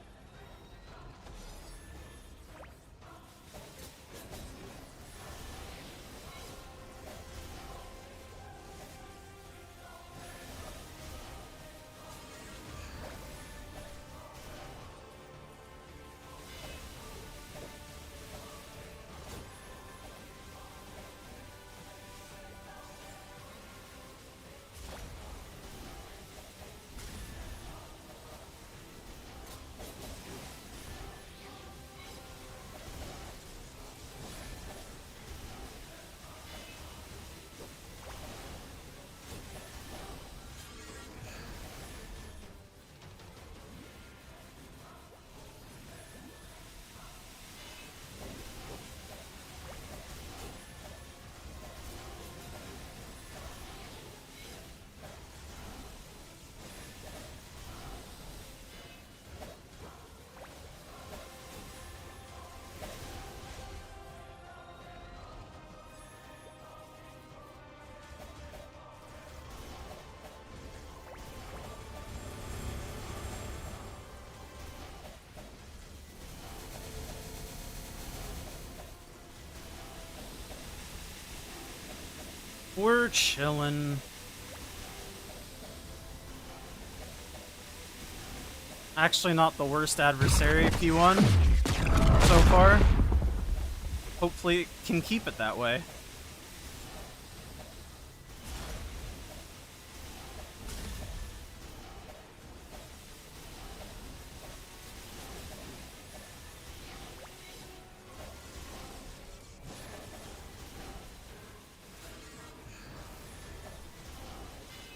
We're chillin'. Actually not the worst adversary P1 so far. Hopefully it can keep it that way.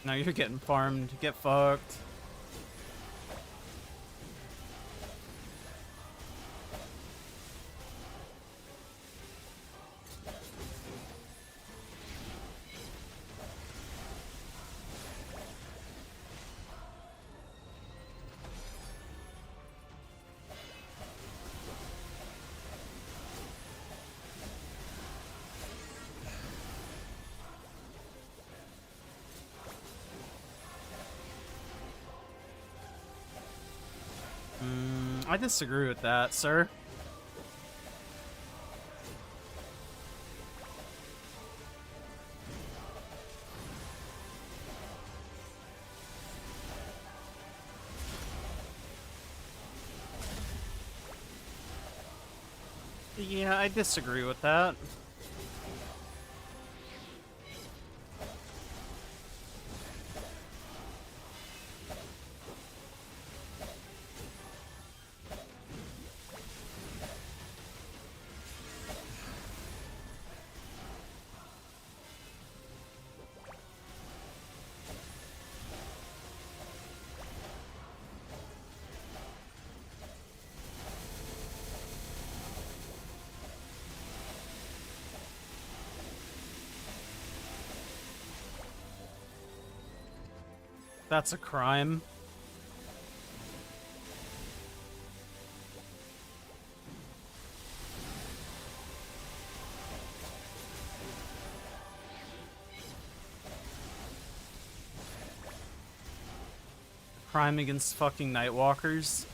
Now you're getting farmed. Get fucked. I disagree with that, sir. Yeah, I disagree with that. That's a crime. Prime against fucking Nightwalkers.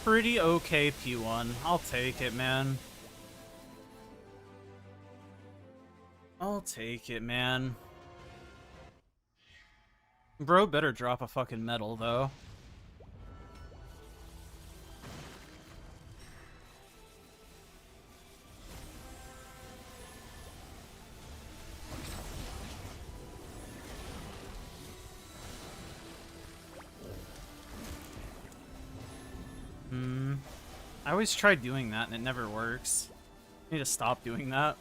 Pretty okay P1. I'll take it, man. I'll take it, man. Bro better drop a fucking medal, though. I always try doing that and it never works. I need to stop doing that.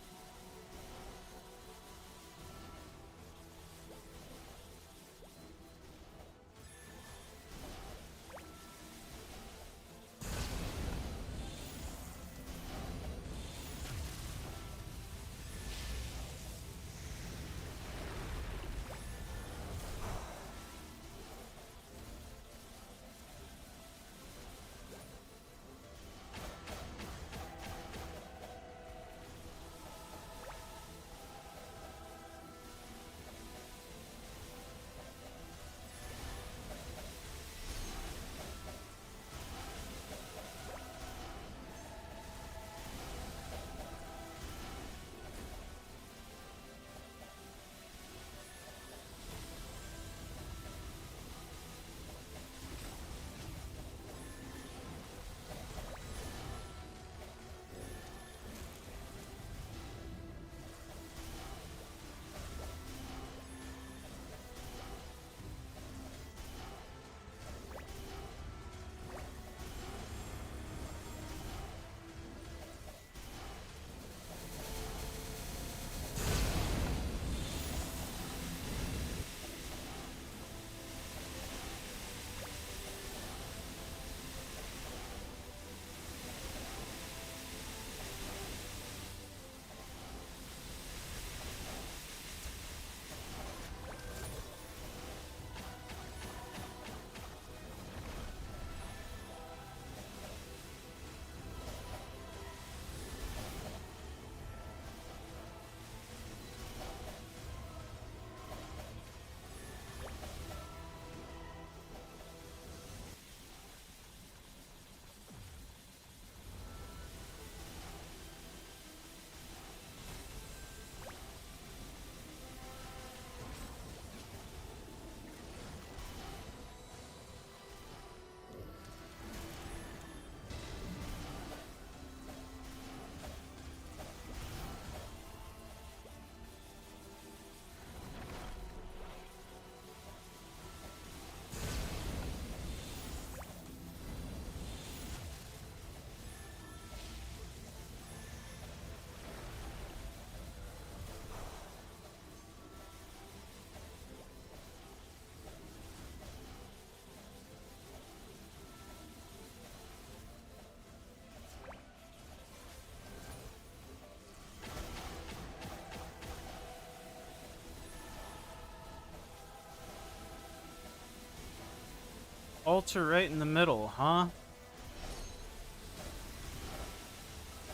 altar right in the middle, huh?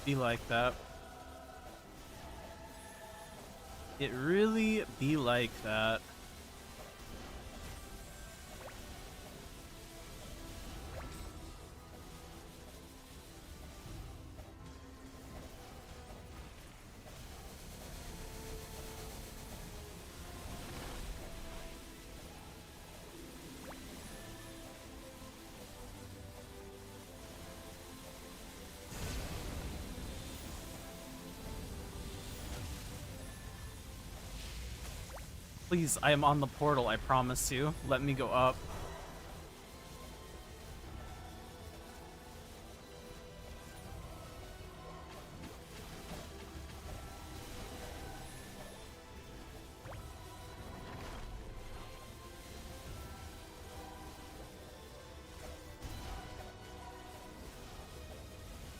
Be like that. It really be like that. Please, I am on the portal, I promise you. Let me go up.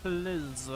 Please.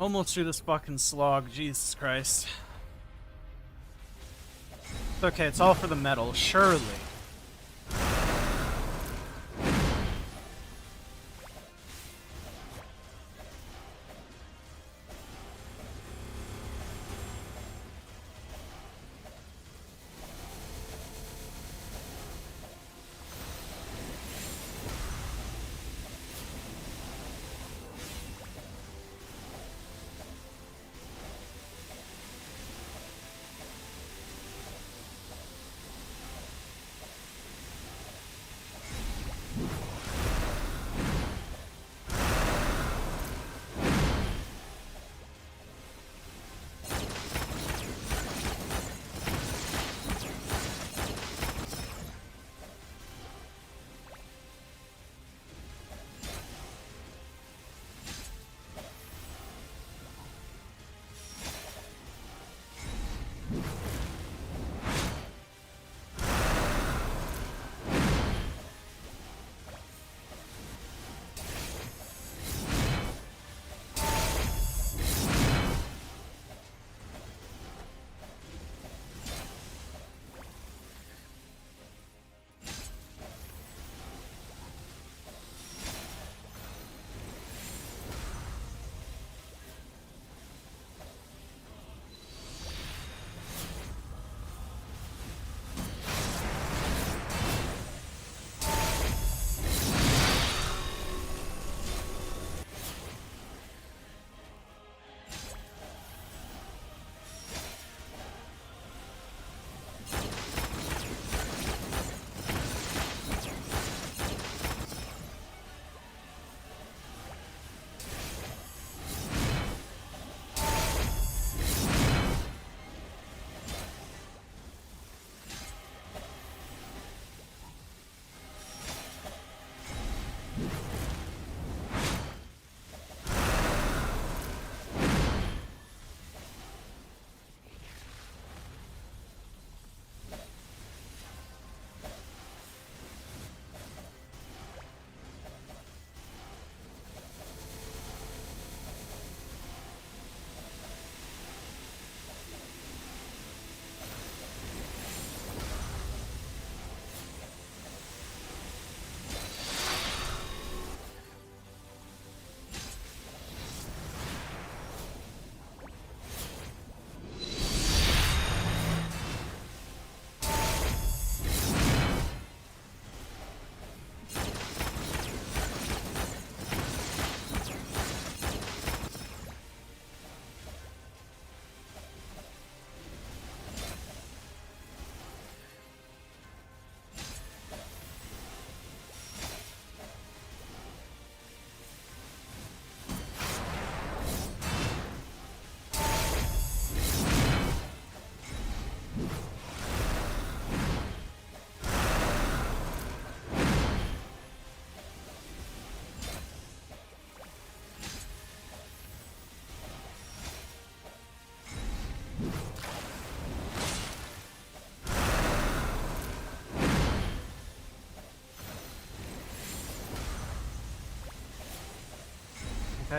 Almost through this fucking slog, Jesus Christ. It's okay, it's all for the metal, surely.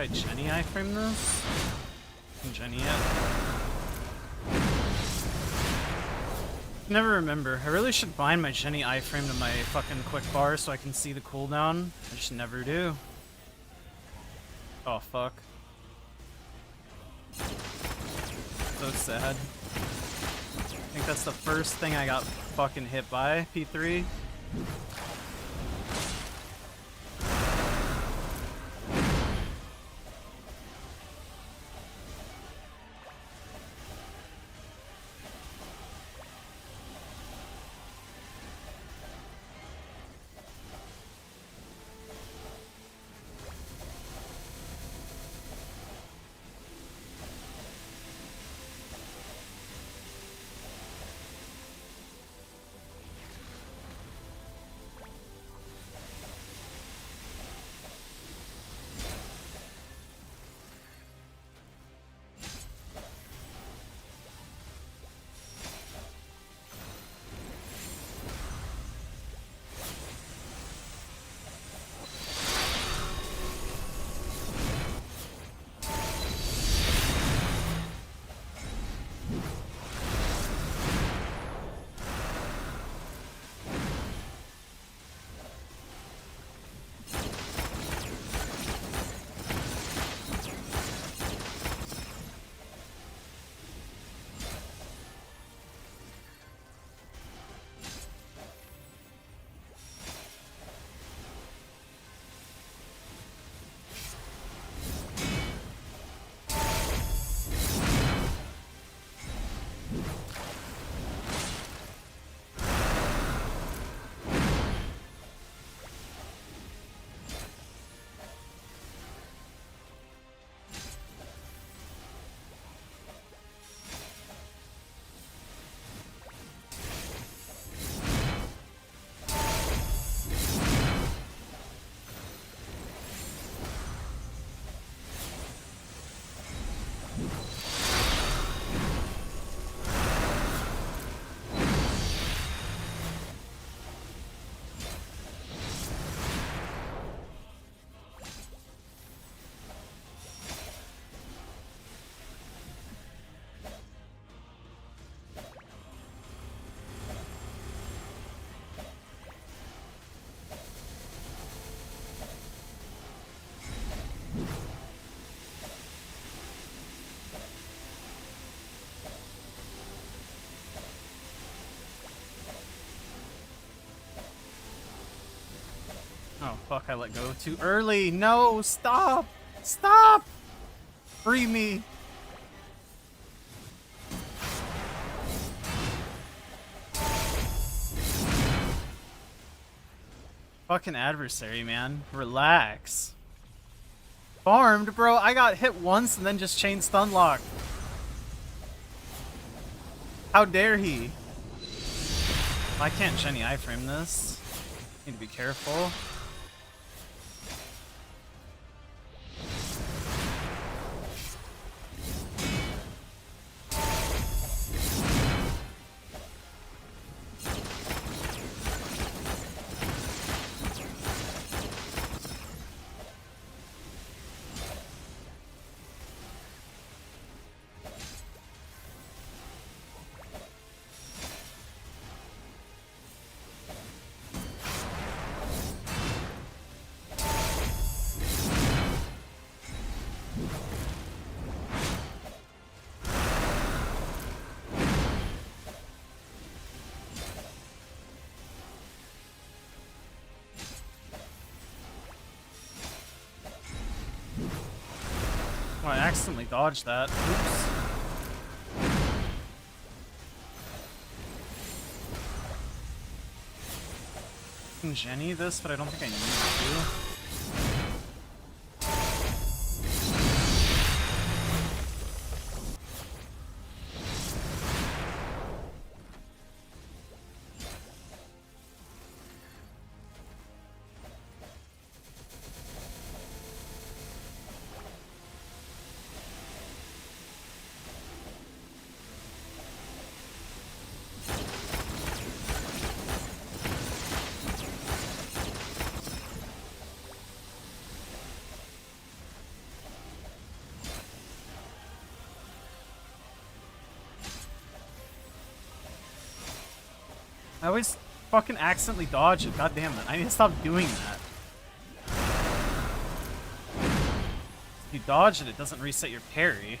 think I Jenny iframe this? Can Jenny it? Never remember. I really should bind my Jenny iframe to my fucking quick bar so I can see the cooldown. I just never do. Oh fuck. So sad. I think that's the first thing I got fucking hit by, P3. Oh, fuck, I let go too early. No, stop! Stop! Free me! Fucking adversary, man. Relax. Farmed, bro. I got hit once and then just chain stun lock. How dare he? I can't Jenny iframe this. Need to be careful. Oh, I accidentally dodged that. Oops. I can Jenny this, but I don't think I need to. I always fucking accidentally dodge it. God damn it. I need to stop doing that. If you dodge it, it doesn't reset your parry.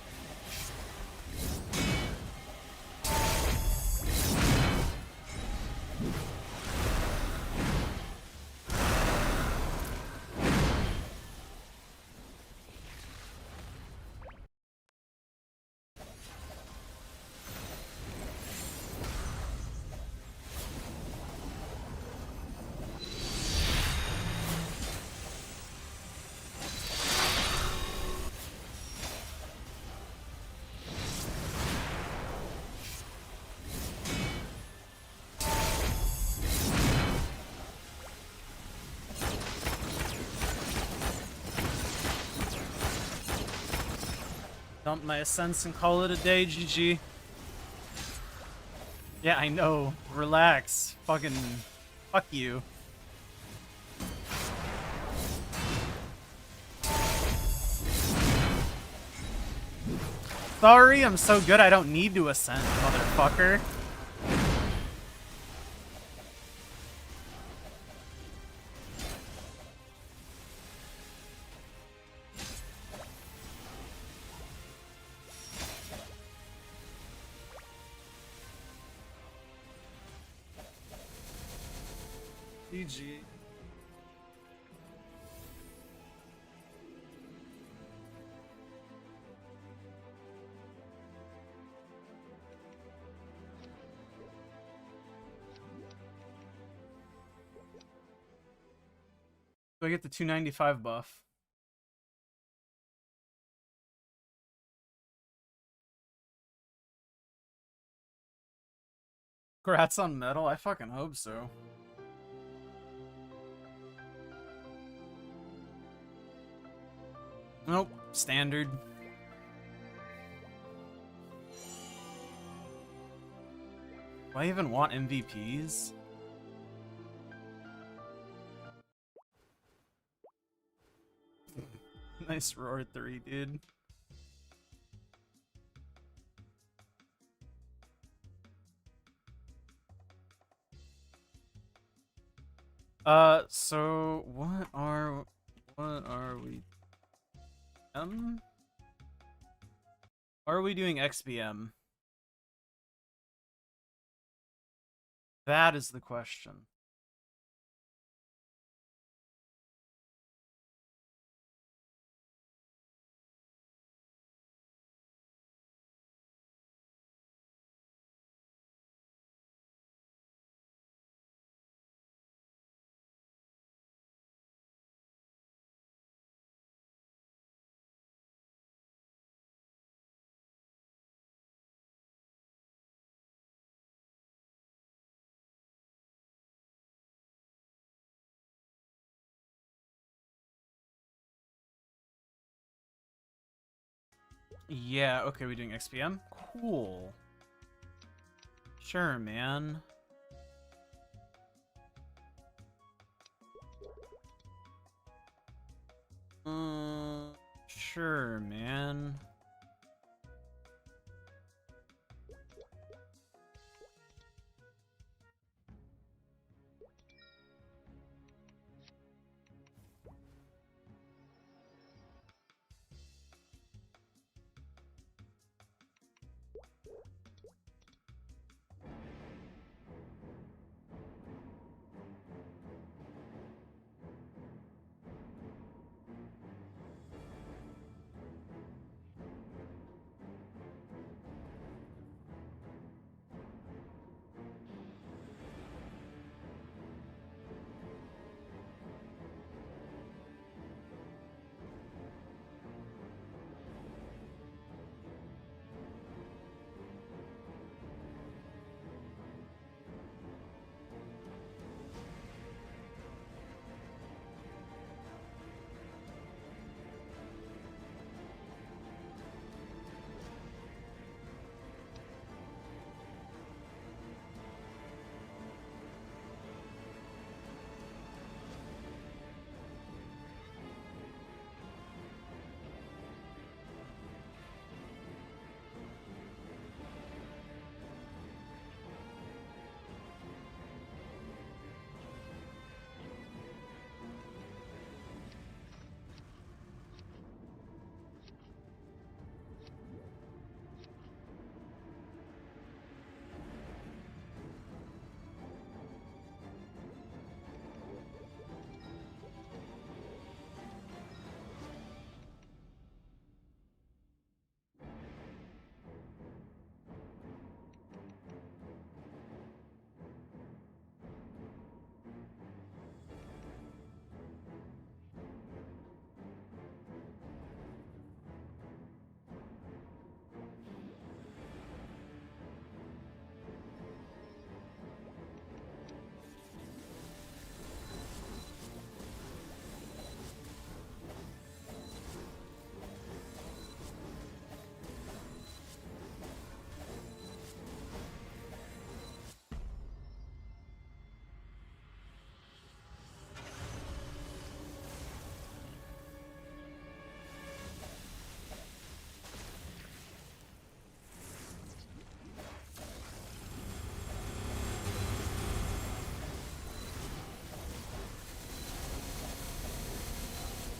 Dump my Ascents and call it a day, GG. Yeah, I know. Relax. Fucking... Fuck you. Sorry, I'm so good I don't need to Ascent, motherfucker. GG. Do I get the 295 buff? Congrats on metal? I fucking hope so. Nope, standard. Do I even want MVPs? Nice roar 3, dude. So what are we? Are we doing XBM? That is the question. Yeah, okay, we're doing XPM? Cool. Sure, man. Sure, man.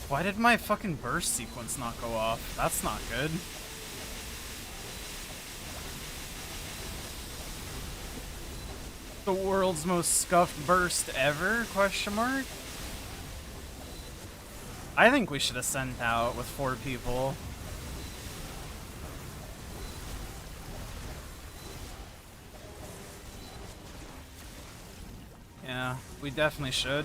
Why did my fucking burst sequence not go off? That's not good. The world's most scuffed burst ever? Question mark? I think we should have sent out with 4 people. Yeah, we definitely should.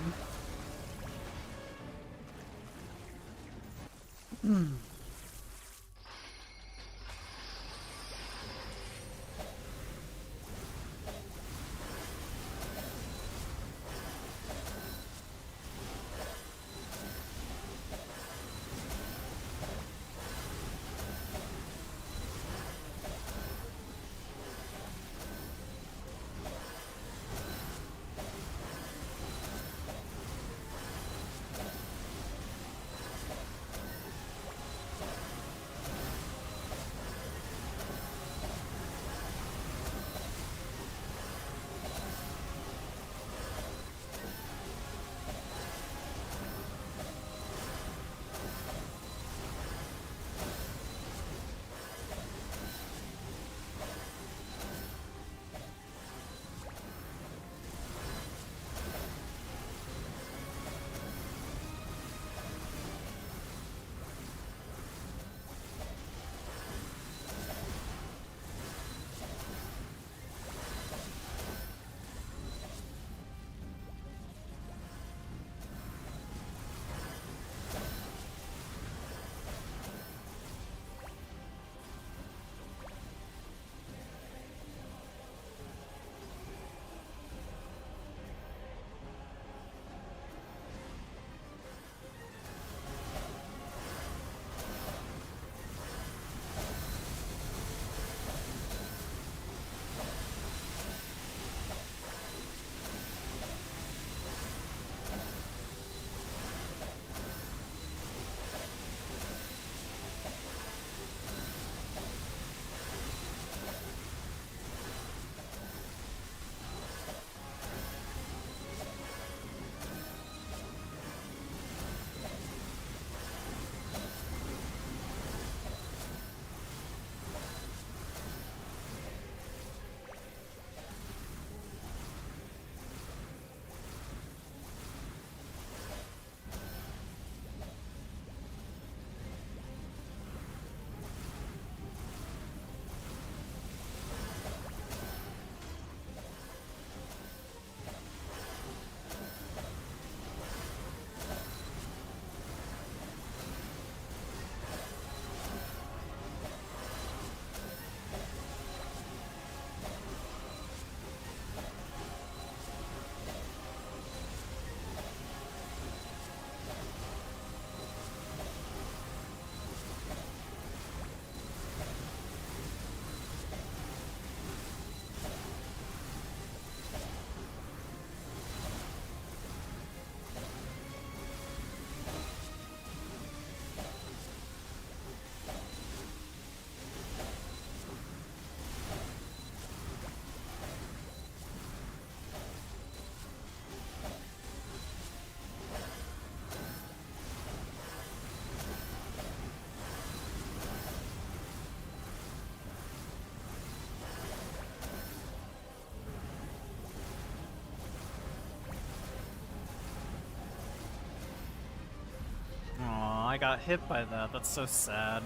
I got hit by that. That's so sad.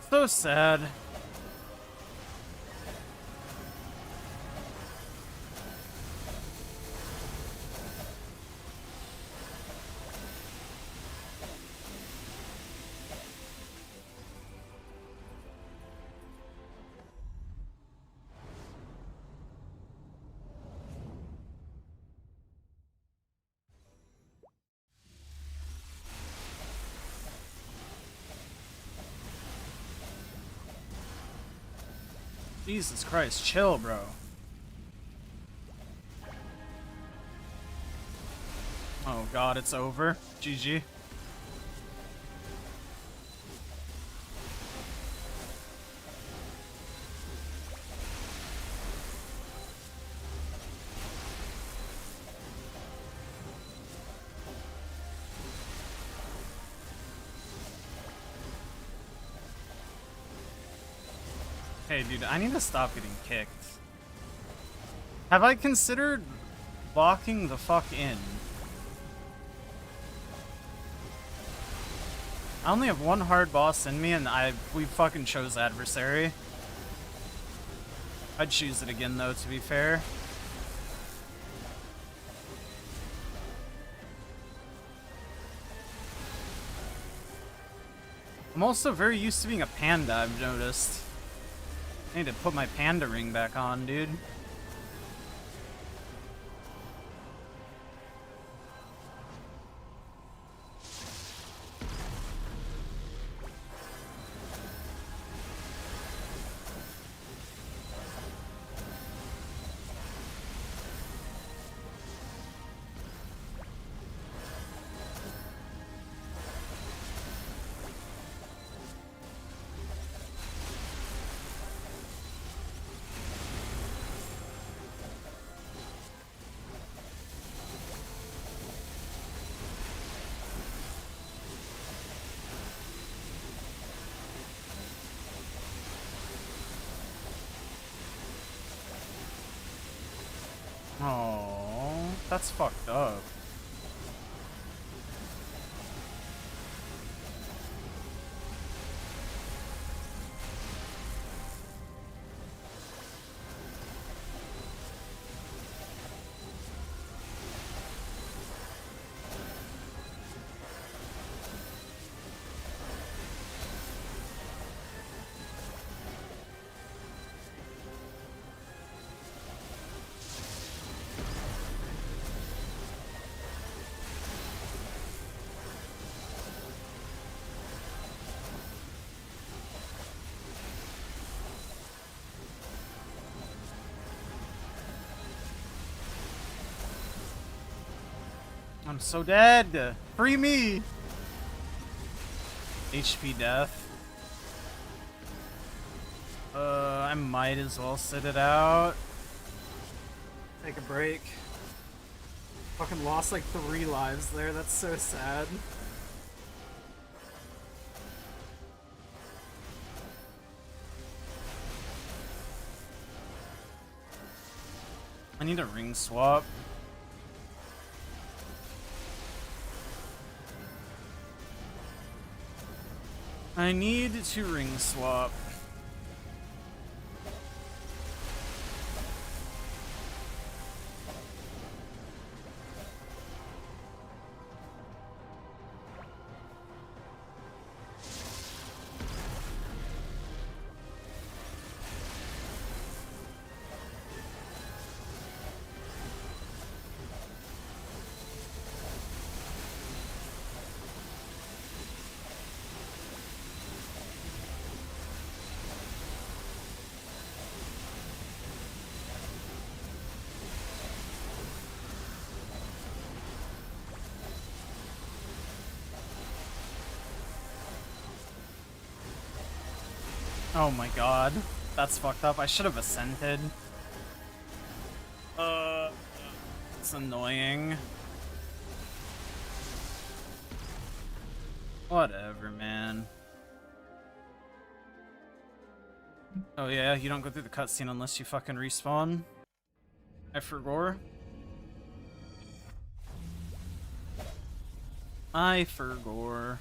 So sad. Jesus Christ, chill, bro. Oh god, it's over. GG. Hey, dude, I need to stop getting kicked. Have I considered locking the fuck in? I only have one hard boss in me, and we fucking chose adversary. I'd choose it again, though, to be fair. I'm also very used to being a panda, I've noticed. I need to put my panda ring back on, dude. Oh, that's fucked up. I'm so dead. Free me. HP death. I might as well sit it out. Take a break. Fucking lost like 3 lives there. That's so sad. I need a ring swap. I need to ring swap. Oh my god. That's fucked up. I should have ascended. It's annoying. Whatever, man. Oh yeah, you don't go through the cutscene unless you fucking respawn. I forgot. I forgot.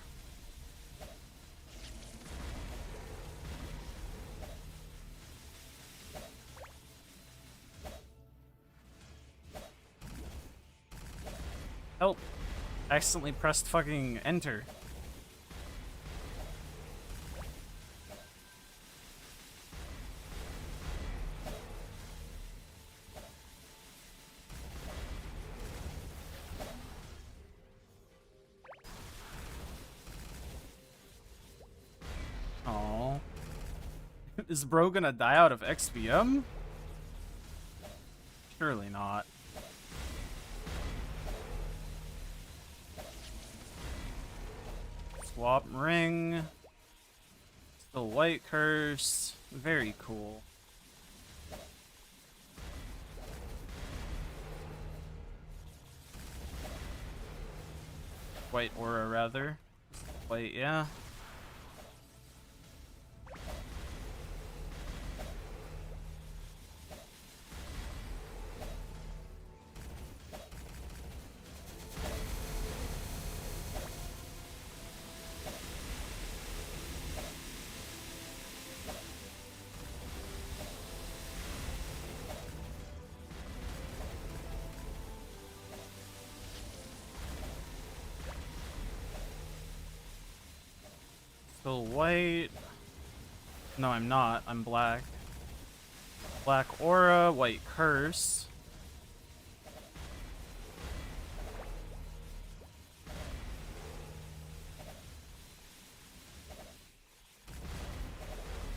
Help! I accidentally pressed fucking enter. Oh. Is bro gonna die out of XBM? Surely not. Swap ring. Still white curse. Very cool. White aura, rather. White, yeah. Still white. No, I'm not. I'm black. Black aura, white curse.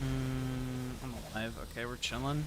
I'm alive. Okay, we're chilling.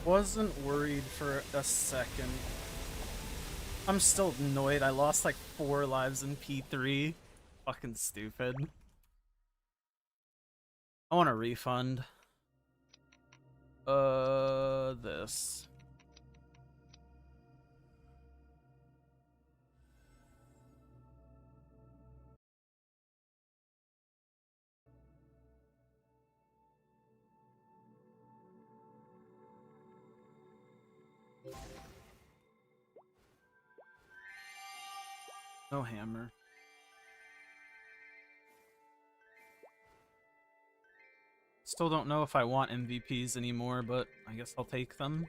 Wasn't worried for a second. I'm still annoyed. I lost like 4 lives in P3. Fucking stupid. I want a refund. This. No hammer. Still don't know if I want MVPs anymore, but I guess I'll take them.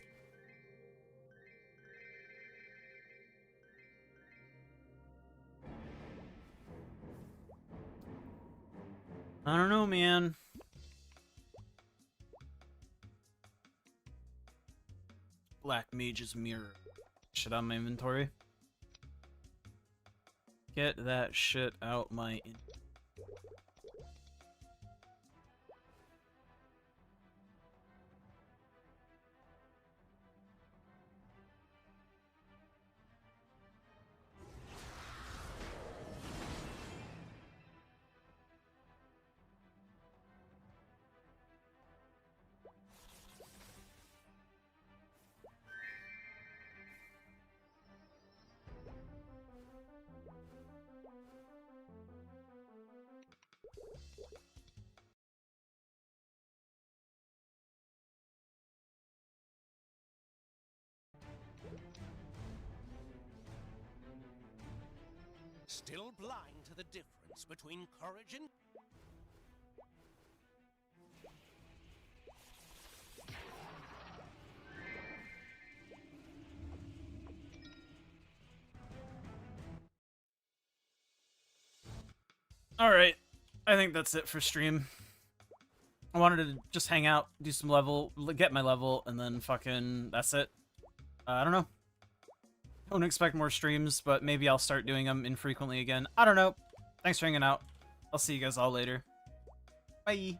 I don't know, man. Black Mage's Mirror. Shit out of my inventory. Get that shit out my inventory. Still blind to the difference between courage and... Alright, I think that's it for stream. I wanted to just hang out, do some level, get my level, and then fucking, that's it. I don't know. Don't expect more streams, but maybe I'll start doing them infrequently again. I don't know. Thanks for hanging out. I'll see you guys all later. Bye.